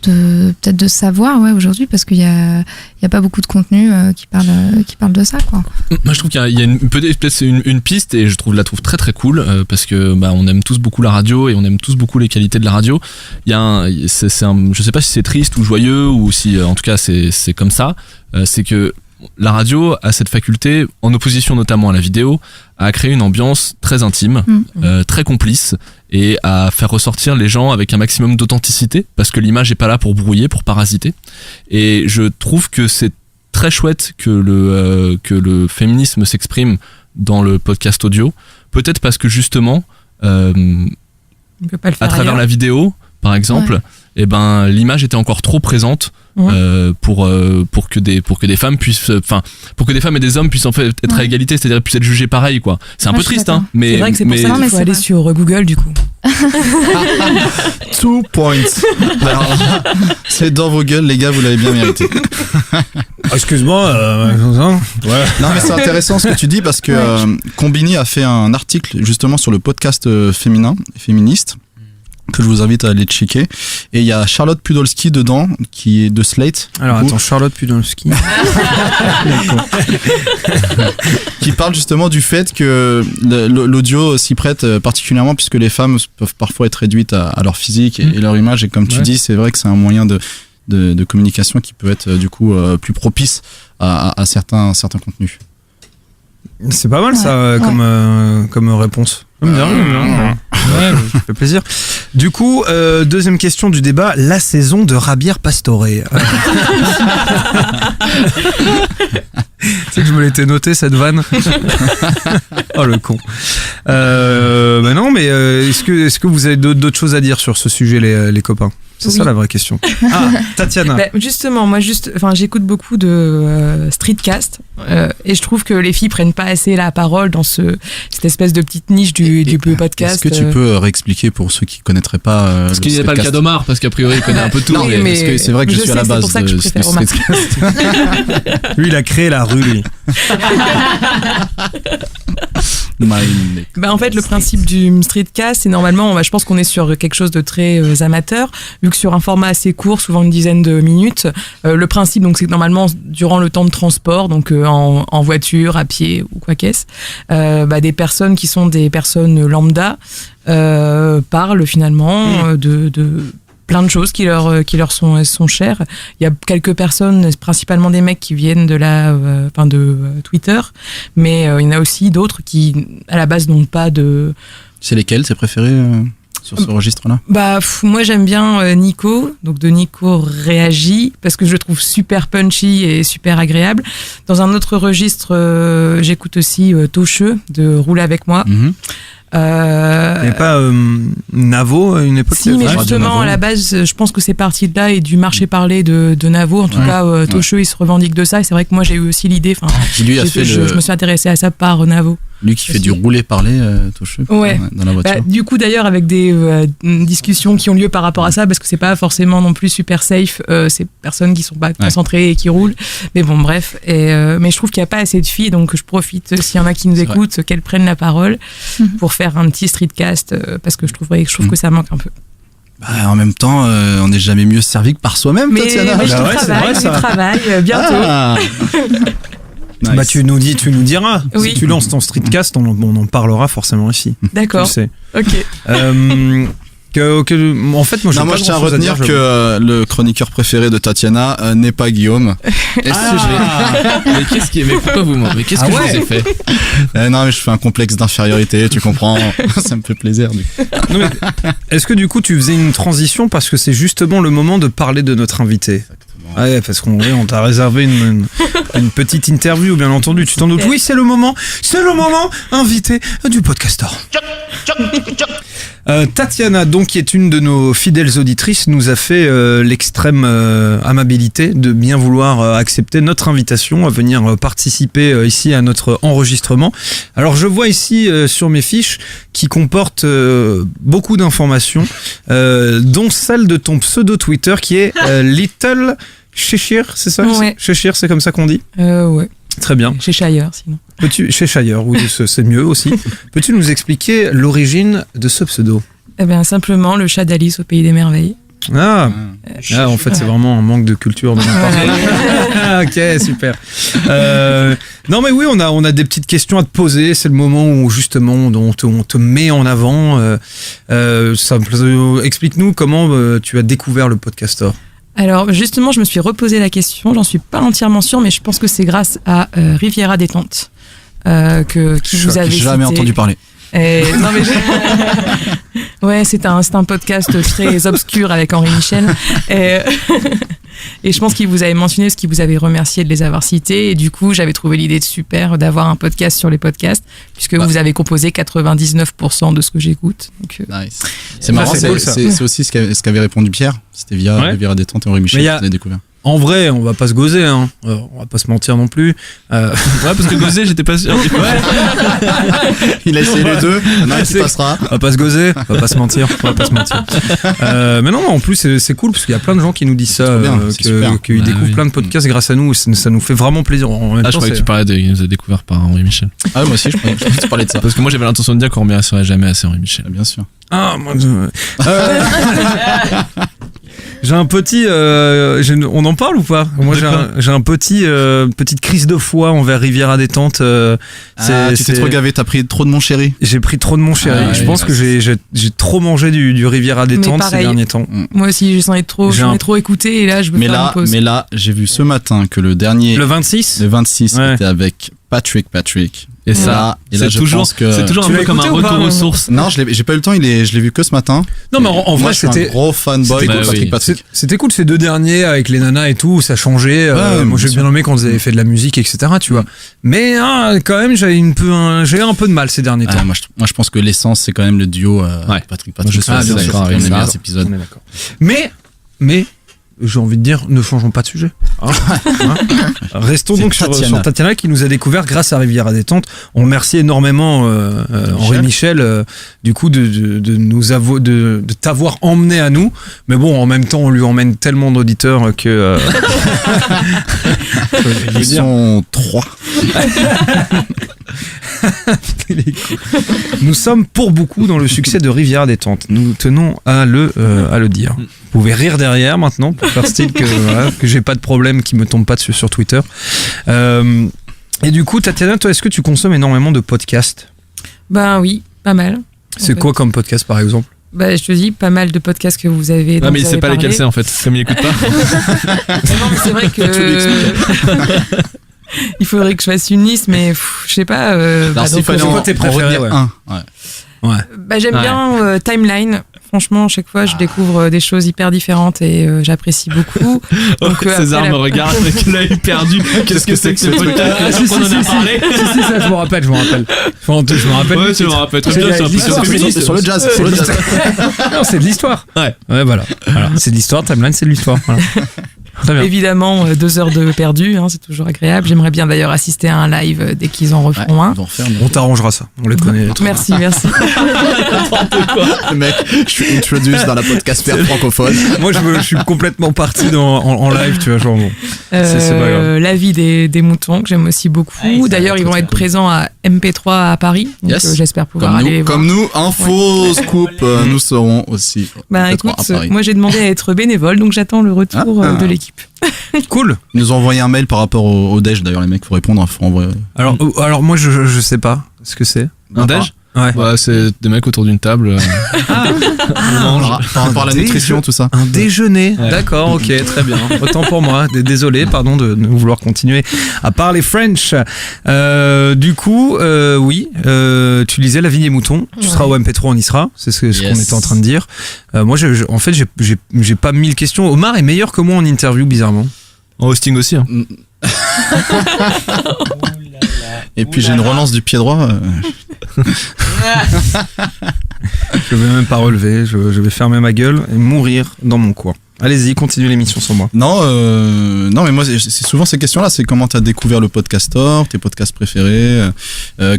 peut-être de savoir aujourd'hui parce qu'il y a pas beaucoup de contenu qui parle de ça quoi. Moi je trouve qu'il y a peut-être une piste et je la trouve très très cool parce que on aime tous beaucoup la radio et on aime tous beaucoup les qualités de la radio. Il y a je sais pas si c'est triste ou joyeux ou si en tout cas c'est comme ça, c'est que la radio a cette faculté, en opposition notamment à la vidéo, à créer une ambiance très intime, très complice, et à faire ressortir les gens avec un maximum d'authenticité, parce que l'image est pas là pour brouiller, pour parasiter. Et je trouve que c'est très chouette que le féminisme s'exprime dans le podcast audio, peut-être parce que justement, à travers la vidéo, par exemple, l'image était encore trop présente pour que des femmes puissent, pour que des femmes et des hommes puissent en fait être à égalité, c'est-à-dire puissent être jugés pareil quoi. C'est un peu triste mais c'est vrai que c'est pour ça qu'il faut aller sur Google du coup. 2 points. Alors, c'est dans vos gueules les gars, vous l'avez bien mérité. Excuse-moi. Non mais c'est intéressant ce que tu dis parce que Combini a fait un article justement sur le podcast féministe que je vous invite à aller checker. Et il y a Charlotte Pudolsky dedans, qui est de Slate. Alors attends, Charlotte Pudolsky. Qui parle justement du fait que l'audio s'y prête particulièrement puisque les femmes peuvent parfois être réduites à leur physique et leur image. Et comme tu dis, c'est vrai que c'est un moyen de communication qui peut être du coup plus propice à certains contenus. C'est pas mal ça comme réponse. J'aime bien. Ça fait plaisir. Du coup, deuxième question du débat, la saison de Rabière Pastoré. C'est que je me l'étais noté cette vanne. Oh le con. Non, mais est-ce que vous avez d'autres choses à dire sur ce sujet, les copains? C'est ça la vraie question. Ah, Tatiana. Justement, moi j'écoute beaucoup de streetcast et je trouve que les filles prennent pas assez la parole dans cette espèce de petite niche du podcast. Est-ce que tu peux réexpliquer pour ceux qui connaîtraient pas parce qu'il n'y a pas le cas d'Omar parce qu'a priori il connaît un peu tout. Non, mais parce que c'est vrai que je suis à la base c'est pour ça que je préfère Omar. Lui il a créé la rue lui. En fait le principe du streetcast c'est normalement je pense qu'on est sur quelque chose de très amateur vu que sur un format assez court souvent une dizaine de minutes le principe donc c'est que normalement durant le temps de transport donc en voiture à pied ou quoi qu'est-ce des personnes qui sont des personnes lambda parlent finalement de plein de choses qui leur sont chères. Il y a quelques personnes, principalement des mecs qui viennent de Twitter, mais il y en a aussi d'autres qui, à la base, n'ont pas de... C'est lesquels, tes préférés sur ce registre-là? Moi, j'aime bien Nico, donc de Nico Réagit, parce que je le trouve super punchy et super agréable. Dans un autre registre, j'écoute aussi Tocheux, de Roule avec moi. Mais pas Navo à une époque. Si, mais justement à la base je pense que c'est parti de là et du marché parlé de Navo en tout cas Tocheux il se revendique de ça et c'est vrai que moi j'ai eu aussi l'idée je me suis intéressée à ça par Navo. Lui qui fait du rouler-parler, touche Ouais. dans la voiture. Du coup, d'ailleurs, avec des discussions qui ont lieu par rapport à ça, parce que c'est pas forcément non plus super safe, ces personnes qui sont pas concentrées et qui roulent. Mais bon, bref. Mais je trouve qu'il n'y a pas assez de filles, donc je profite, s'il y en a qui nous écoutent, qu'elles prennent la parole pour faire un petit streetcast, parce que je trouve que ça manque un peu. En même temps, on n'est jamais mieux servi que par soi-même, Tatiana. Mais je travaille, bientôt. Nice. Bah tu nous diras. Oui. Si tu lances ton streetcast, on en parlera forcément ici. D'accord. Tu sais. Ok. En fait, moi, je tiens à retenir que le chroniqueur préféré de Tatiana n'est pas Guillaume. Mais pourquoi mais qu'est-ce que je vous ai fait? Non, mais je fais un complexe d'infériorité, tu comprends. Ça me fait plaisir. Non, mais est-ce que du coup tu faisais une transition parce que c'est justement le moment de parler de notre invité? Exactement. Ouais, parce qu'on t'a réservé une petite interview, bien entendu. Tu t'en doutes? Oui, c'est le moment invité du podcaster. Tatiana, donc, qui est une de nos fidèles auditrices, nous a fait l'extrême amabilité de bien vouloir accepter notre invitation à venir participer ici à notre enregistrement. Alors, je vois ici sur mes fiches qui comportent beaucoup d'informations, dont celle de ton pseudo Twitter qui est Little Cheshire, c'est ça? Ouais. Cheshire, c'est comme ça qu'on dit? Ouais. Très bien. Cheshire, sinon. Cheshire, oui, c'est mieux aussi. Peux-tu nous expliquer l'origine de ce pseudo? Eh bien, simplement le chat d'Alice au Pays des Merveilles. En fait, c'est vraiment un manque de culture de ma part. Ok, super. Non, mais oui, on a des petites questions à te poser. C'est le moment où justement on te met en avant. Explique-nous comment tu as découvert le podcaster. Alors justement, je me suis reposé la question. J'en suis pas entièrement sûre, mais je pense que c'est grâce à Riviera Détente qui vous avez cité. Jamais entendu parler. Non mais ouais, c'est un podcast très obscur avec Henri Michel. Et je pense qu'il vous avait mentionné parce qu'il vous avait remercié de les avoir cités. Et du coup, j'avais trouvé l'idée de super d'avoir un podcast sur les podcasts, puisque vous avez composé 99% de ce que j'écoute. Donc, nice. C'est marrant, c'est aussi ce qu'avait répondu Pierre. C'était via Riviera Détente et Henri Michel que vous avez découvert. En vrai, on va pas se gauzer, hein. On va pas se mentir non plus. Ouais, parce que gauzer, j'étais pas sûr. Il a essayé les deux. Non, il passera. On va pas se gauzer, on va pas se mentir. Mais non, en plus, c'est cool parce qu'il y a plein de gens qui nous disent ça, qu'ils découvrent plein de podcasts grâce à nous. Ça nous fait vraiment plaisir. Je croyais que tu parlais de découvert par Henri Michel. Ah, moi aussi, je croyais que tu parlais de ça. Parce que moi, j'avais l'intention de dire qu'on remercierait jamais assez Henri Michel. Bien sûr. Ah, moi, j'ai un petit, on en parle ou pas? Moi, j'ai un petite crise de foi envers Riviera Détente. Tu t'es trop gavé, t'as pris trop de mon chéri. J'ai pris trop de mon chéri. Je pense que j'ai trop mangé du Riviera Détente ces derniers temps. Moi aussi, j'en ai trop écouté et là, je veux faire une pause. Mais là, j'ai vu ce matin que le dernier. Le 26 était avec Patrick. Et ça, c'est toujours un peu comme un retour aux sources. Non, j'ai pas eu le temps, je l'ai vu que ce matin. Non, mais en vrai, c'était un gros fanboy de Patrick. C'était cool ces deux derniers avec les nanas et tout, ça changeait. Moi, j'ai bien aimé quand ils avaient fait de la musique, etc., tu vois. Mais quand même, j'ai eu un peu de mal ces derniers temps. Moi, je pense que l'essence, c'est quand même le duo Patrick. Je suis assez d'accord avec cet épisode. Mais j'ai envie de dire, ne changeons pas de sujet. Restons donc sur Tatiana qui nous a découvert grâce à Riviera Détente. On remercie énormément Henri Michel du coup de t'avoir emmené à nous. Mais bon, en même temps, on lui emmène tellement d'auditeurs que ils sont 3. Nous sommes pour beaucoup dans le succès de Riviera Détente. Nous tenons à le dire. Vous pouvez rire derrière maintenant pour faire style que j'ai pas de problème qui me tombe pas dessus sur Twitter. Et du coup, Tatiana, toi, est-ce que tu consommes énormément de podcasts? Ben oui, pas mal. C'est quoi comme podcast par exemple? Bah, je te dis, pas mal de podcasts que vous avez. Non, mais il sait pas lesquels c'est en fait, comme il écoute pas. Non, mais c'est vrai que. Il faudrait que je fasse une liste, mais je sais pas. C'est quoi tes préférés? J'aime bien Timeline. Franchement, chaque fois, je découvre des choses hyper différentes et j'apprécie beaucoup. Donc, César me regarde avec l'œil perdu. Qu'est-ce que c'est que ce truc? On en a parlé. Si, ça, je me rappelle. Je me rappelle. Ouais, tu me rappelles très bien. C'est sur le jazz. Non, c'est de l'histoire. Ouais, voilà. C'est de l'histoire. Timeline, c'est de l'histoire. Voilà. Très bien. Évidemment, 2 heures de perdu, hein, c'est toujours agréable. J'aimerais bien d'ailleurs assister à un live dès qu'ils en referont un. On t'arrangera ça, on les connaît. Merci. Le mec, je suis introduce dans la podcastphère francophone. Moi, je suis complètement parti en live, tu vois, genre bon. C'est pas grave. La vie des moutons, que j'aime aussi beaucoup. D'ailleurs, ils vont être présents à MP3 à Paris, donc j'espère pouvoir aller voir. Comme nous, info, scoop, nous serons aussi. Écoute, moi j'ai demandé à être bénévole, donc j'attends le retour de l'équipe. Cool. Ils nous ont envoyé un mail par rapport au déj, d'ailleurs, les mecs, faut répondre, faut envoyer. Alors moi, je sais pas ce que c'est. Un déj? Ouais. Bah, c'est des mecs autour d'une table. On mange. Par rapport à la nutrition, tout ça. Un déjeuner. Ouais. D'accord, ok, très bien. Autant pour moi. Désolé, pardon de vouloir continuer à parler French. Du coup, oui, tu lisais La vie des moutons. Tu seras au MP3, on y sera. C'est ce qu'on était en train de dire. Moi, en fait, j'ai pas 1000 questions. Omar est meilleur que moi en interview, bizarrement. En hosting aussi. Hein. Et puis j'ai une relance du pied droit. Je vais même pas relever, je vais fermer ma gueule et mourir dans mon coin. Allez-y, continue l'émission sans moi. Non, mais moi, c'est souvent ces questions-là. C'est comment t'as découvert le podcaster, tes podcasts préférés,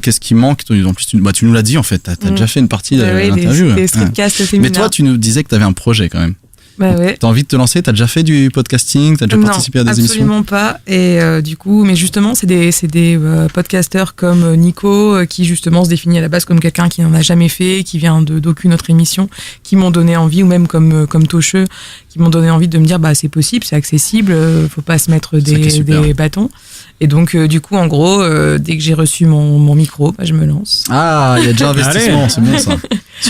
qu'est-ce qui manque. En plus, tu nous l'as dit, en fait. T'as déjà fait une partie de l'interview. Des streetcasts féminins. Mais toi, tu nous disais que t'avais un projet quand même. Bah ouais. T'as envie de te lancer? T'as déjà fait du podcasting? T'as déjà participé à des émissions? Absolument pas. Et du coup, mais justement, c'est des podcasteurs comme Nico qui justement se définit à la base comme quelqu'un qui n'en a jamais fait, qui vient d'aucune autre émission, qui m'ont donné envie, ou même comme Tocheux, qui m'ont donné envie de me dire bah c'est possible, c'est accessible, faut pas se mettre des bâtons. Et donc du coup, en gros, dès que j'ai reçu mon micro, bah, je me lance. Ah, il y a déjà investissement, c'est bon ça.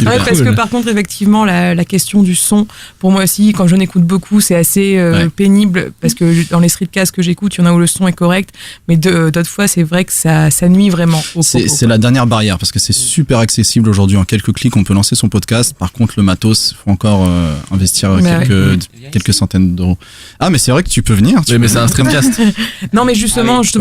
Ouais, parce que par contre, effectivement, la question du son, pour moi aussi, quand j'en écoute beaucoup, c'est assez pénible, parce que dans les streetcasts que j'écoute, il y en a où le son est correct, mais d'autres fois, c'est vrai que ça nuit vraiment au propos. C'est la dernière barrière, parce que c'est super accessible aujourd'hui. En quelques clics, on peut lancer son podcast. Par contre, le matos, il faut encore investir quelques centaines d'euros. Ah, mais c'est vrai que tu peux venir. Mais c'est un streetcast. Non, mais justement, je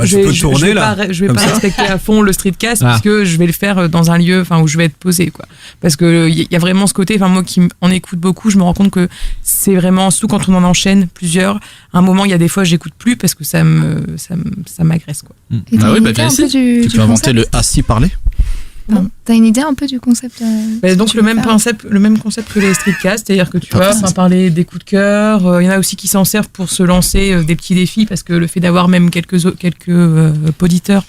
vais pas respecter à fond le streetcast, parce que je vais le faire dans un lieu où je vais être posé, quoi. Parce que il y a vraiment ce côté, moi qui en écoute beaucoup, je me rends compte que c'est vraiment, surtout quand on en enchaîne plusieurs, à un moment il y a des fois j'écoute plus parce que ça m'agresse, quoi. Et t'as une idée un peu du tu peux inventer le assis parler. T'as une idée un peu du concept donc le même concept que les streetcasts, c'est-à-dire que tu vois, parler des coups de cœur. Il y en a aussi qui s'en servent pour se lancer des petits défis, parce que le fait d'avoir même quelques auditeurs,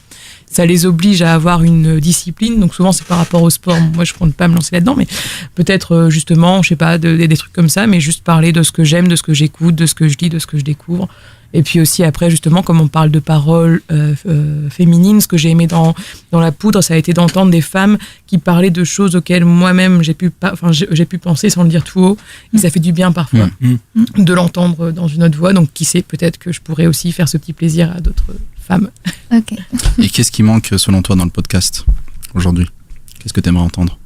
ça les oblige à avoir une discipline. Donc souvent c'est par rapport au sport. Moi je compte pas me lancer là-dedans, mais peut-être justement, je sais pas, des trucs comme ça, mais juste parler de ce que j'aime, de ce que j'écoute, de ce que je lis, de ce que je découvre. Et puis aussi après, justement, comme on parle de paroles féminines, ce que j'ai aimé dans La Poudre, ça a été d'entendre des femmes qui parlaient de choses auxquelles moi-même j'ai pu penser sans le dire tout haut. Et ça fait du bien parfois de l'entendre dans une autre voix. Donc qui sait, peut-être que je pourrais aussi faire ce petit plaisir à d'autres femmes. Ok. Et qu'est-ce qui manque selon toi dans le podcast aujourd'hui? Qu'est-ce que tu aimerais entendre?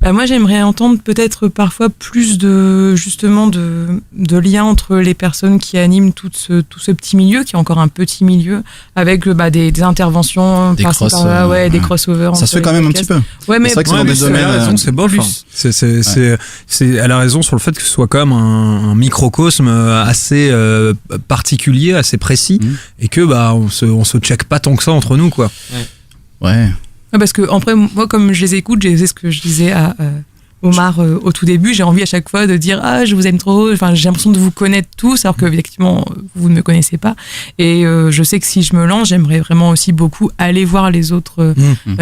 Moi, j'aimerais entendre peut-être parfois plus de liens entre les personnes qui animent tout ce petit milieu, qui est encore un petit milieu, avec des interventions, des crossovers. Ça se fait quand même un petit peu. Ouais, mais c'est vrai que c'est dans des domaines. C'est bof. Elle a raison sur le fait que ce soit quand même un microcosme assez particulier, assez précis, et que on se check pas tant que ça entre nous, quoi. Ouais. Parce que après, moi, comme je les écoute, c'est ce que je disais à Omar au tout début, j'ai envie à chaque fois de dire je vous aime trop, j'ai l'impression de vous connaître tous, alors que effectivement vous ne me connaissez pas, et je sais que si je me lance, j'aimerais vraiment aussi beaucoup aller voir les autres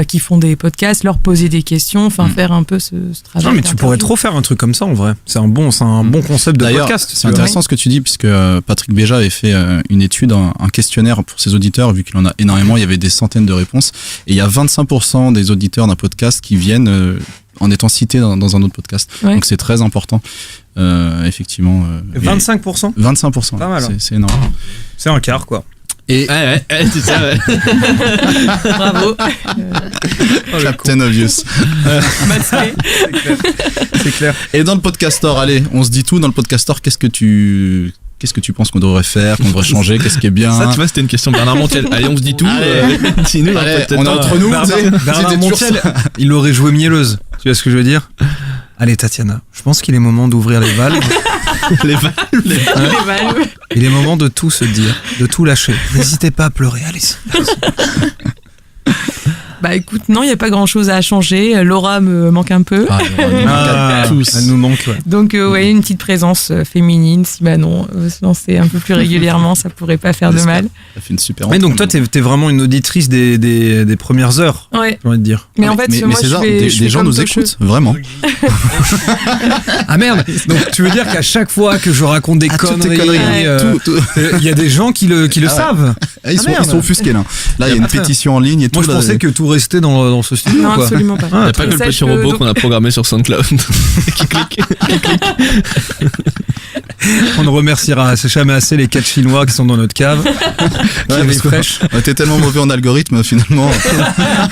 qui font des podcasts, leur poser des questions, faire un peu ce travail. Non, mais tu pourrais trop faire un truc comme ça en vrai. C'est un bon concept de podcast. C'est intéressant ce que tu dis, puisque Patrick Béja avait fait une étude, un questionnaire pour ses auditeurs, vu qu'il en a énormément, il y avait des centaines de réponses, et il y a 25% des auditeurs d'un podcast qui viennent en étant cités dans un autre podcast. Ouais. Donc c'est très important, effectivement. 25%. 25%. Pas mal. C'est énorme. C'est un quart, quoi. Et c'est ça. Bravo. Captain Obvious. C'est clair. Et dans le podcaster, allez, on se dit tout dans le podcaster. Qu'est-ce que tu penses qu'on devrait faire, qu'on devrait changer, qu'est-ce qui est bien? Ça, tu vois, c'était une question de Bernard Montiel. Allez, on se dit tout. Dis-nous, on est entre nous. Bernard Montiel, il aurait joué mielleuse. Tu vois ce que je veux dire? Allez, Tatiana, je pense qu'il est moment d'ouvrir les valves. Les valves. Les valves. Il est moment de tout se dire, de tout lâcher. N'hésitez pas à pleurer, allez-y. Bah écoute, non, il n'y a pas grand-chose à changer. Laura me manque un peu. Elle nous manque, ouais. Donc ouais, une petite présence féminine, si Manon se lançait un peu plus régulièrement, ça pourrait pas faire de mal. Ça fait une super Mais donc toi, t'es vraiment une auditrice des premières heures, Ouais. j'ai envie de dire. Mais en fait, moi, César, je fais des gens comme nous Tocheux. écoutent, vraiment. Ah merde. Donc tu veux dire qu'à chaque fois que je raconte des toutes conneries, tes conneries, tout. il y a des gens qui le savent. Ils sont offusqués là. Là, il y a une pétition en ligne et tout. Moi, je pensais que tout restait dans ce studio. Non, quoi. absolument pas. Il n'y a pas que le petit robot qu'on a programmé sur SoundCloud qui clique. On ne remerciera jamais assez les 4 Chinois qui sont dans notre cave. Qui refresh. On était tellement mauvais en algorithme finalement.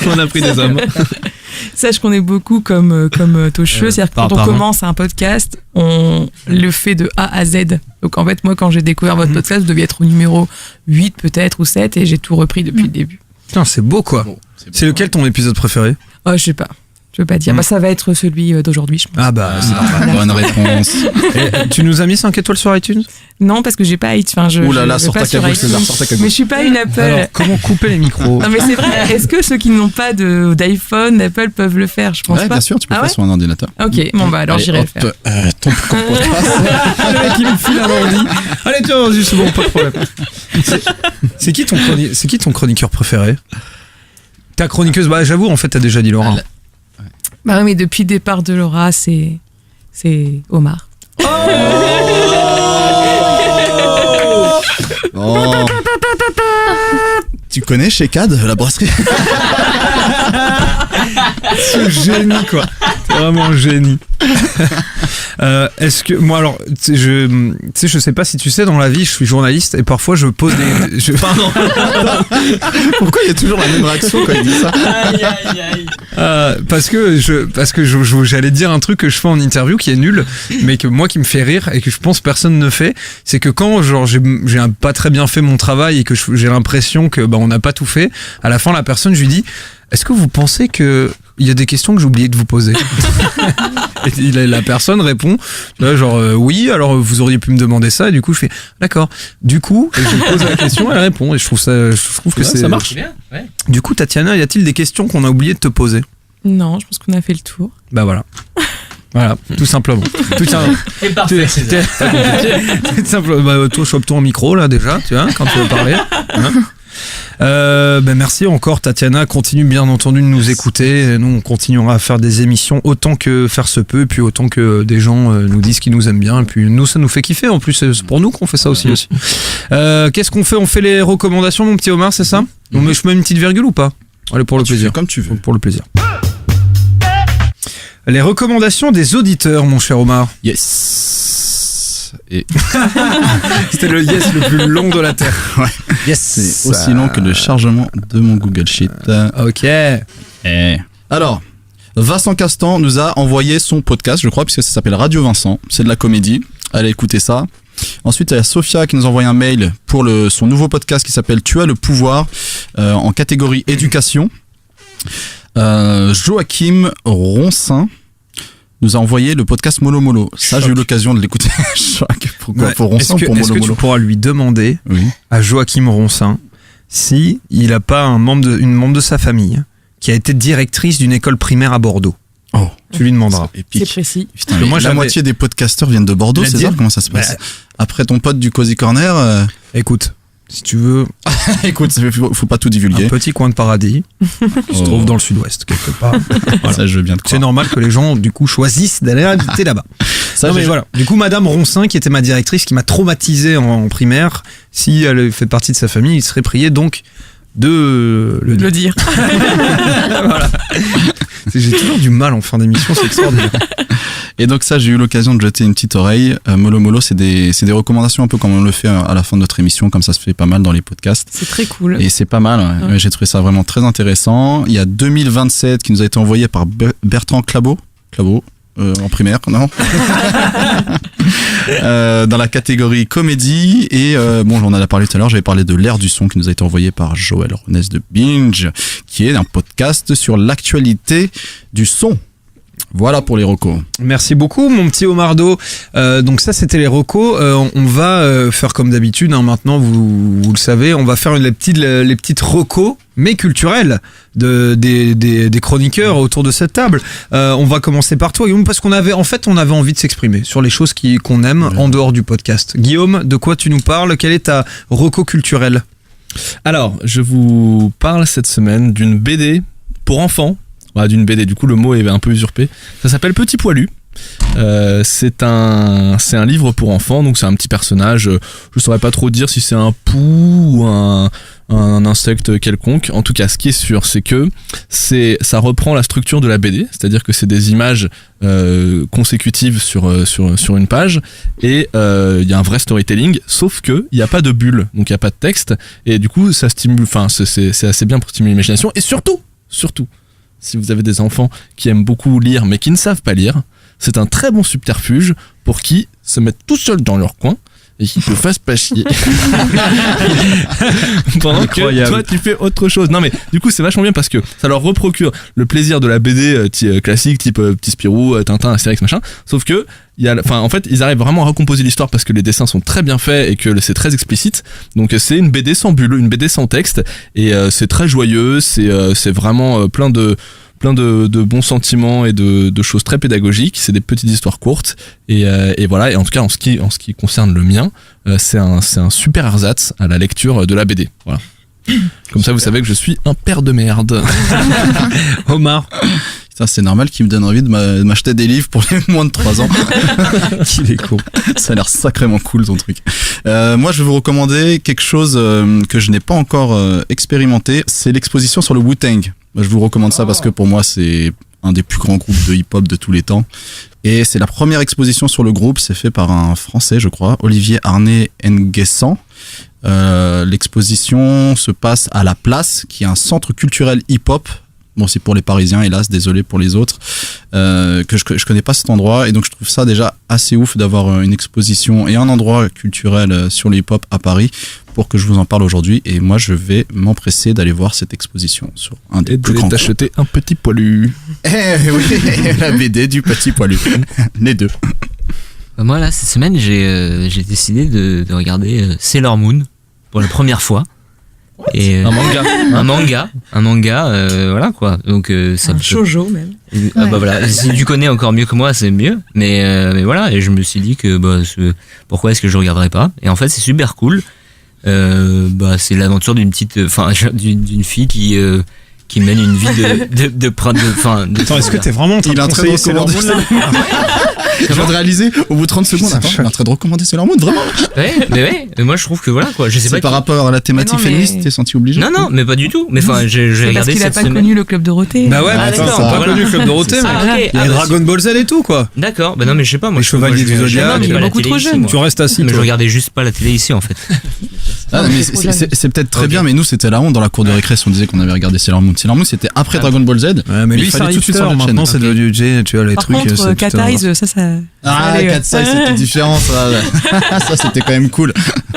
On a pris des hommes. Sache qu'on est beaucoup comme Tocheux, c'est-à-dire que quand on commence un podcast, on le fait de A à Z. Donc en fait, moi, quand j'ai découvert votre podcast, vous deviez être au numéro 8 peut-être ou 7 et j'ai tout repris depuis le début. Putain, c'est beau quoi. C'est lequel ton épisode préféré? Oh, je sais pas. Je veux pas dire. Bah, ça va être celui d'aujourd'hui, je pense. Ah bah, c'est normal. Bonne réponse. Et tu nous as mis 5 étoiles sur iTunes? Non, parce que j'ai pas iTunes. Enfin, Ouh là là, je sors vais ta pas sur cagoule, iTunes. César, sors ta cagoule. Mais je suis pas une Apple. Alors, comment couper les micros? Non, mais c'est vrai. Est-ce que ceux qui n'ont pas d'iPhone, d'Apple peuvent le faire? Je pense Ouais, pas. bien sûr, tu peux le Ah faire sur un ordinateur. Ok, bon bah alors Allez, j'irai le hop, faire. ton podcast. Le mec, il me file un ordi. Allez, tiens, vas-y, c'est bon, pas de problème. C'est qui ton chroniqueur préféré? Ta chroniqueuse, bah j'avoue, en fait, t'as déjà dit Laura. Bah oui, mais depuis le départ de Laura, c'est Omar. Oh. Tu connais chez CAD, la brasserie? Ce génie, quoi. C'est vraiment un génie. Est-ce que moi alors je sais pas si tu sais, dans la vie je suis journaliste et parfois je pose des Pardon. Pourquoi il y a toujours la même réaction quand il dit ça? parce que j'allais dire un truc que je fais en interview qui est nul mais que moi qui me fait rire et que je pense personne ne fait, c'est que quand genre j'ai pas très bien fait mon travail et que j'ai l'impression que on n'a pas tout fait, à la fin la personne, je lui dis: est-ce que vous pensez que il y a des questions que j'ai oublié de vous poser? Et la personne répond, tu vois, genre oui, alors vous auriez pu me demander ça, et du coup je fais d'accord. Du coup, et je pose la question, elle répond, et je trouve que ça marche bien. Ouais. Du coup, Tatiana, y a-t-il des questions qu'on a oublié de te poser? Non, je pense qu'on a fait le tour. Bah voilà. Voilà, tout simplement. C'est parfait, César. Tout simplement. Bah, toi, chope-toi en micro là déjà, tu vois, quand tu veux parler. Hein. Merci encore Tatiana, continue bien entendu de nous écouter. Nous on continuera à faire des émissions autant que faire se peut, et puis autant que des gens nous disent qu'ils nous aiment bien, et puis nous ça nous fait kiffer, en plus c'est pour nous qu'on fait ça aussi. Qu'est-ce qu'on fait? On fait les recommandations, mon petit Omar, c'est ça? Je mets une petite virgule ou pas? Allez, pour le plaisir. Comme tu veux. Pour le plaisir. Les recommandations des auditeurs, mon cher Omar. Yes. Et c'était le yes le plus long de la Terre. Ouais. Yes. C'est aussi long que le chargement de mon Google Sheet. Ok. Alors, Vincent Castan nous a envoyé son podcast, je crois, puisque ça s'appelle Radio Vincent. C'est de la comédie. Allez écouter ça. Ensuite, il y a Sophia qui nous a envoyé un mail pour son nouveau podcast qui s'appelle Tu as le pouvoir, en catégorie éducation. Joachim Roncin nous a envoyé le podcast Molo Molo. Ça, j'ai eu l'occasion de l'écouter. Pourquoi pour Roncin, pour Molo Molo? Est-ce que tu pourras lui demander à Joachim Roncin si il a pas une membre de sa famille qui a été directrice d'une école primaire à Bordeaux? Oh, tu lui demanderas. C'est précis. Putain, la moitié des podcasteurs viennent de Bordeaux, c'est ça? Comment ça se passe? Après ton pote du Cozy Corner, écoute, si tu veux. Écoute, faut pas tout divulguer. Un petit coin de paradis qui se trouve dans le sud-ouest, quelque part. Voilà. Ça, je veux bien te croire. C'est normal que les gens, du coup, choisissent d'aller habiter là-bas. Non, mais voilà. Du coup, Madame Roncin, qui était ma directrice, qui m'a traumatisé en primaire, si elle fait partie de sa famille, il serait prié donc de le dire. Voilà. J'ai toujours du mal en fin d'émission, c'est extraordinaire. Et donc ça, j'ai eu l'occasion de jeter une petite oreille. Molo Molo, c'est des recommandations un peu comme on le fait à la fin de notre émission, comme ça se fait pas mal dans les podcasts. C'est très cool. Et c'est pas mal, ouais. J'ai trouvé ça vraiment très intéressant. Il y a 2027 qui nous a été envoyé par Bertrand Clabot. En primaire, non? Dans la catégorie comédie. Et bon, j'en ai parlé tout à l'heure, j'avais parlé de l'ère du son qui nous a été envoyé par Joël Renès de Binge, qui est un podcast sur l'actualité du son. Voilà pour les recos. Merci beaucoup, mon petit Omardo. Donc ça, c'était les recos. On va faire comme d'habitude. Hein, maintenant, vous le savez, on va faire les petites recos, mais culturelles, des chroniqueurs autour de cette table. On va commencer par toi, Guillaume, parce qu'on avait envie de s'exprimer sur les choses qu'on aime en dehors du podcast. Guillaume, de quoi tu nous parles ? Quelle est ta reco culturelle ? Alors, je vous parle cette semaine d'une BD pour enfants. D'une BD, du coup le mot est un peu usurpé. Ça s'appelle Petit Poilu. C'est un livre pour enfants, donc c'est un petit personnage. Je saurais pas trop dire si c'est un pou ou un insecte quelconque. En tout cas, ce qui est sûr, c'est que ça reprend la structure de la BD, c'est-à-dire que c'est des images consécutives sur une page, et il y a un vrai storytelling, sauf que il y a pas de bulle, donc il y a pas de texte, et du coup ça stimule. Enfin, c'est assez bien pour stimuler l'imagination, et surtout. Si vous avez des enfants qui aiment beaucoup lire mais qui ne savent pas lire, c'est un très bon subterfuge pour qu'ils se mettent tout seuls dans leur coin et qu'ils te fassent pas chier. Pendant que toi tu fais autre chose. Non mais du coup c'est vachement bien parce que ça leur reprocure le plaisir de la BD classique type Petit Spirou, Tintin, Astérix, machin. Sauf que en fait ils arrivent vraiment à recomposer l'histoire parce que les dessins sont très bien faits et que c'est très explicite. Donc c'est une BD sans bulle, une BD sans texte, et c'est très joyeux, c'est vraiment plein de bons sentiments et de choses très pédagogiques. C'est des petites histoires courtes, et voilà. Et en tout cas en ce qui concerne le mien, c'est un super ersatz à la lecture de la BD. Voilà. Comme ça vous savez que je suis un père de merde. Omar. Putain, c'est normal qu'il me donne envie de m'acheter des livres pour les moins de 3 ans. Il est con. Ça a l'air sacrément cool ton truc. Moi je vais vous recommander quelque chose que je n'ai pas encore expérimenté. C'est l'exposition sur le Wu-Tang. Je vous recommande ça parce que pour moi c'est un des plus grands groupes de hip-hop de tous les temps. Et c'est la première exposition sur le groupe, c'est fait par un Français je crois, Olivier Arnay-Nguessan. L'exposition se passe à La Place, qui est un centre culturel hip-hop. Bon, c'est pour les Parisiens, hélas, désolé pour les autres, que je connais pas cet endroit, et donc je trouve ça déjà assez ouf d'avoir une exposition et un endroit culturel sur le hip-hop à Paris pour que je vous en parle aujourd'hui. Et moi, je vais m'empresser d'aller voir cette exposition sur un des plus grands. Et d'acheter un Petit Poilu. Oui, la BD du Petit Poilu, les deux. Moi là, cette semaine, j'ai décidé de regarder Sailor Moon pour la première fois. Et un manga, voilà quoi. Donc ça shoujo même. Ah bah voilà, si tu connais encore mieux que moi, c'est mieux. Mais voilà, et je me suis dit que pourquoi est-ce que je regarderais pas. Et en fait, c'est super cool. C'est l'aventure d'une fille qui mène une vie de Attends, est-ce que t'es vraiment en train de conseiller Sailor Moon là? Je viens de réaliser au bout de 30 secondes. Attends, on est en train de recommander Sailor Moon, vraiment? Mais moi je trouve que voilà quoi. Je sais c'est pas par rapport à la thématique féministe, t'es senti obligé? Non, mais pas du tout. Mais enfin, j'ai regardé cette semaine. Parce qu'il a pas connu le Club Dorothée. Bah ouais, attends, t'as pas connu le Club Dorothée, mais il y a Dragon Ball Z et tout quoi. D'accord, bah non, mais je sais pas. Moi, les Chevaliers du Zodiac, il est beaucoup trop jeune. Tu restes assis. Mais je regardais juste pas la télé ici en fait. Ah, mais c'est peut-être très bien, mais nous c'était la honte dans la cour de récréation. On disait qu'on avait regardé Sailor Moon. Sailor Moon c'était après Dragon Ball Z. Ouais, mais lui il fallait tout de suite sur la chaîne. Maintenant c'est devenu tu vois les trucs. Par contre, Cat Eyes, ça. Ah, Cat Eyes c'était différent ça. Ça c'était quand même cool.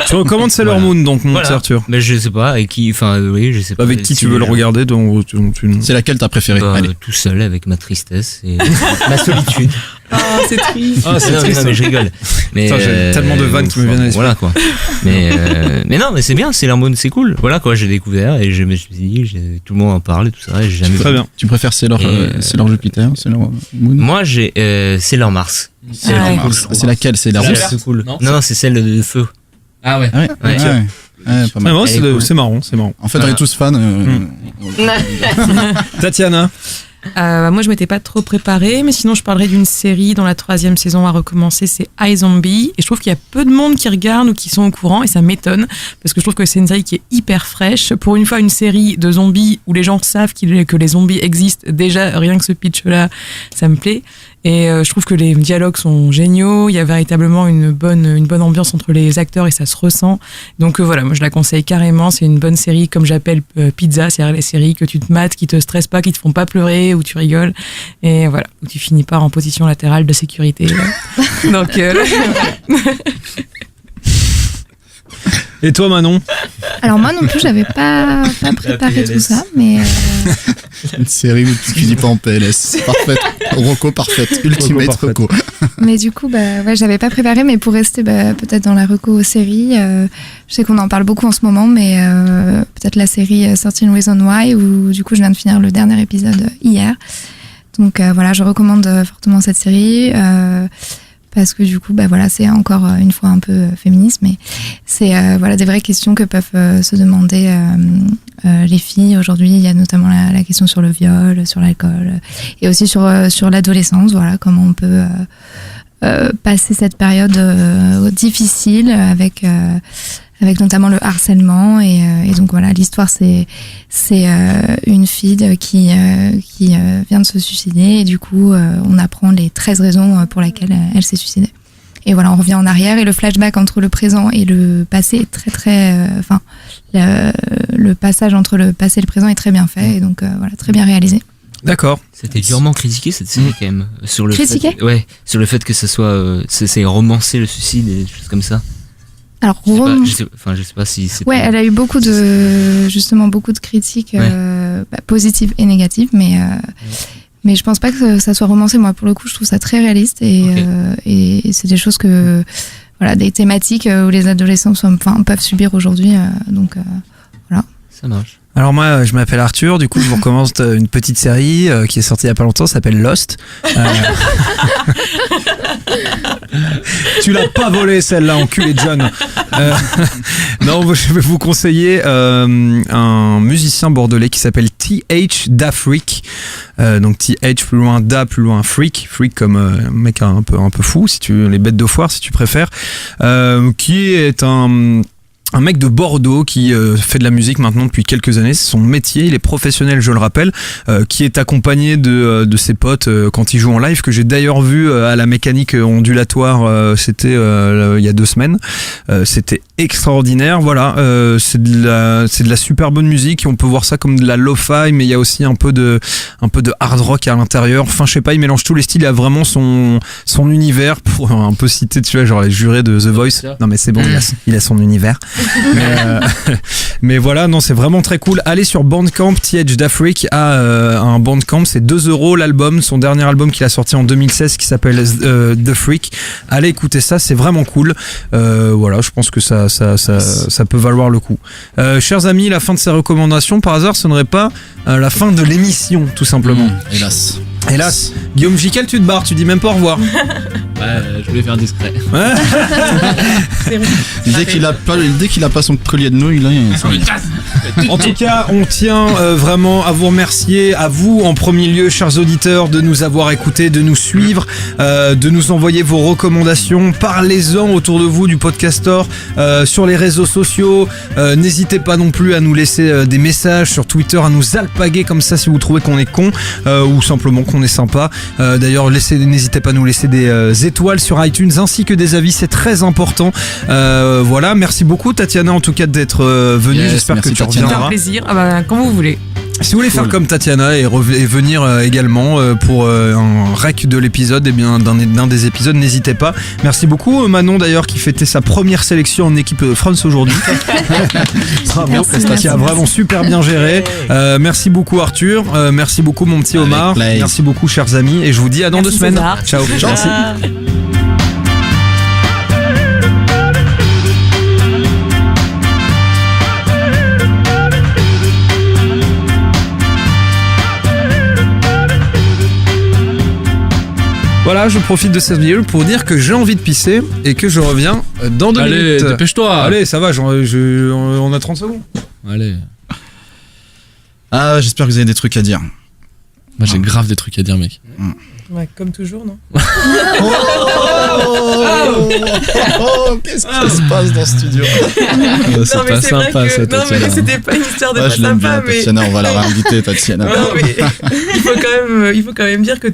Tu recommandes Sailor Moon donc mon petit Arthur? Mais je sais pas avec qui. Enfin oui, je sais pas. Avec qui tu veux le regarder donc c'est laquelle t'as préférée? Tout seul avec ma tristesse et ma solitude. Ah, c'est triste. Ah, c'est triste. Non, mais je rigole. Mais j'ai tellement de vannes qui me viennent à l'esprit. Voilà quoi. Mais non, mais c'est bien, Sailor Moon, c'est cool. Voilà quoi, j'ai découvert et je me suis dit, tout le monde en parle et tout ça. Et j'ai jamais. Très bien. Tu préfères Sailor Jupiter, Sailor Moon? Moi, j'ai Sailor Mars. C'est laquelle? C'est la rousse? C'est cool. Non, c'est celle de feu. Ah ouais. Pas mal. Moi, c'est marrant. En fait, on est tous fans. Tatiana. Moi je m'étais pas trop préparée, mais sinon je parlerai d'une série dont la 3e saison a recommencé, c'est iZombie, et je trouve qu'il y a peu de monde qui regarde ou qui sont au courant, et ça m'étonne parce que je trouve que c'est une série qui est hyper fraîche. Pour une fois, une série de zombies où les gens savent que les zombies existent, déjà rien que ce pitch là ça me plaît. Et je trouve que les dialogues sont géniaux, il y a véritablement une bonne ambiance entre les acteurs et ça se ressent. Donc voilà, moi je la conseille carrément, c'est une bonne série comme j'appelle pizza, c'est-à-dire les séries que tu te mates, qui te stressent pas, qui te font pas pleurer, où tu rigoles, et voilà, où tu finis pas en position latérale de sécurité. Donc Et toi Manon? Alors moi non plus, j'avais pas préparé tout ça, mais Une série où tu dis pas en PLS. Parfaite. Rocco, parfaite. Ultimate Rocco. Mais du coup, ouais, j'avais pas préparé, mais pour rester peut-être dans la reco série, je sais qu'on en parle beaucoup en ce moment, mais peut-être la série 13 Reasons Why, où du coup je viens de finir le dernier épisode hier. Donc voilà, je recommande fortement cette série. Parce que du coup, voilà, c'est encore une fois un peu féministe, mais c'est voilà des vraies questions que peuvent se demander les filles aujourd'hui. Il y a notamment la question sur le viol, sur l'alcool, et aussi sur l'adolescence. Voilà, comment on peut passer cette période difficile avec notamment le harcèlement et donc voilà, l'histoire c'est une fille qui vient de se suicider et du coup on apprend les 13 raisons pour lesquelles elle s'est suicidée. Et voilà, on revient en arrière et le flashback entre le présent et le passé est très le passage entre le passé et le présent est très bien fait et donc voilà, très bien réalisé. D'accord. C'était durement critiqué cette série quand même sur le critiqué fait, sur le fait que ça soit c'est romancer le suicide et des choses comme ça. Alors, je sais pas si c'est. Ouais, elle a eu beaucoup de critiques positives et négatives, mais je pense pas que ça soit romancé. Moi, pour le coup, je trouve ça très réaliste et c'est des choses voilà, des thématiques où les adolescents peuvent subir aujourd'hui. Donc, voilà. Ça marche. Alors moi, je m'appelle Arthur, du coup je vous recommande une petite série qui est sortie il y a pas longtemps, ça s'appelle Lost. Tu l'as pas volée celle-là, enculé John. Non, je vais vous conseiller un musicien bordelais qui s'appelle TH Dafreak. Donc TH plus loin Da plus loin Freak comme un mec un peu fou, si tu les bêtes de foire si tu préfères, qui est un mec de Bordeaux qui fait de la musique maintenant depuis quelques années, c'est son métier, il est professionnel, je le rappelle, qui est accompagné de ses potes quand il joue en live, que j'ai d'ailleurs vu à la mécanique ondulatoire, c'était il y a 2 semaines. C'était extraordinaire, voilà, c'est de la super bonne musique, on peut voir ça comme de la lo-fi, mais il y a aussi un peu de hard rock à l'intérieur, enfin je sais pas, il mélange tous les styles, il a vraiment son univers, pour un peu citer, tu vois, genre les jurés de The Voice. Non mais c'est bon, il a son univers. Mais voilà, non, c'est vraiment très cool. Allez sur Bandcamp, TH Dafreak a un Bandcamp, c'est 2€ l'album, son dernier album qu'il a sorti en 2016 qui s'appelle The Freak. Allez écouter ça, c'est vraiment cool. Voilà, je pense que ça peut valoir le coup. Chers amis, la fin de ces recommandations, par hasard, ce n'aurait pas la fin de l'émission, tout simplement. Hélas. Guillaume Jiquel, tu te barres, tu dis même pas au revoir. Je voulais faire discret. Ouais. Dès qu'il a pas son collier de nouilles, là, En tout cas, on tient vraiment à vous remercier, à vous en premier lieu, chers auditeurs, de nous avoir écoutés, de nous suivre, de nous envoyer vos recommandations. Parlez-en autour de vous du Podcastor, sur les réseaux sociaux. N'hésitez pas non plus à nous laisser des messages sur Twitter, à nous alpaguer comme ça si vous trouvez qu'on est con ou simplement qu'on est sympa. D'ailleurs, n'hésitez pas à nous laisser des étoiles sur iTunes ainsi que des avis, c'est très important. Voilà, merci beaucoup Tatiana en tout cas d'être venue. J'espère que tu reviendras. C'est un plaisir, quand vous voulez. Si vous voulez faire comme Tatiana et venir également pour un rec de l'épisode, et bien d'un des épisodes, n'hésitez pas. Merci beaucoup Manon d'ailleurs qui fêtait sa première sélection en équipe France aujourd'hui. Bravo, qui a vraiment super bien géré. Merci beaucoup Arthur, merci beaucoup mon petit Omar, merci beaucoup chers amis et je vous dis à dans 2 semaines. Ciao. Merci. Voilà, je profite de cette vidéo pour dire que j'ai envie de pisser et que je reviens dans 2 minutes. Allez, dépêche-toi. Allez, ça va, on a 30 secondes. Allez. Ah, j'espère que vous avez des trucs à dire. Moi, j'ai grave des trucs à dire, mec. Ouais, comme toujours, non? Qu'est-ce qui se passe dans ce studio? C'est pas sympa, ça, Tatiana. Non, mais c'était pas une histoire de pas je l'aime sympa, bien, mais... Tatiana, on va la réinviter, Tatiana. Non, mais il faut quand même dire que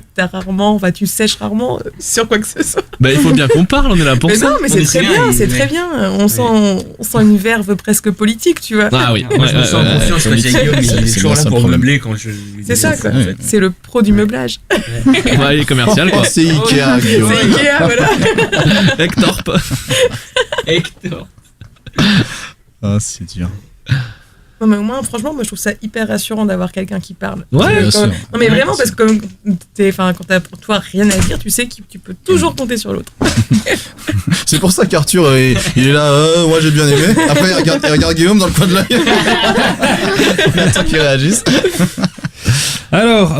tu sèches rarement sur quoi que ce soit. Bah, il faut bien qu'on parle, on est là pour mais ça. Non, mais c'est très bien, c'est très bien. On sent une verve presque politique, tu vois. Ah oui. Moi, je me sens en confiance quand Guillaume, il est toujours là pour meubler quand je... C'est ça, quoi. C'est le pro du meublage. Ouais, il est commercial, quoi. C'est Ikea, Guillaume. C'est Ikea, voilà. Hector. Ah, c'est dur. Non mais au moins franchement moi je trouve ça hyper rassurant d'avoir quelqu'un qui parle. Ouais, bien sûr. Non mais vraiment parce que quand t'as pour toi rien à dire, tu sais que tu peux toujours compter sur l'autre. C'est pour ça qu'Arthur il est là, moi j'ai bien aimé. Après il regarde Guillaume dans le coin de l'œil. Il attend qu'il réagisse. Alors,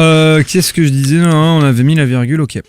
qu'est-ce que je disais? Non, on avait mis la virgule, ok.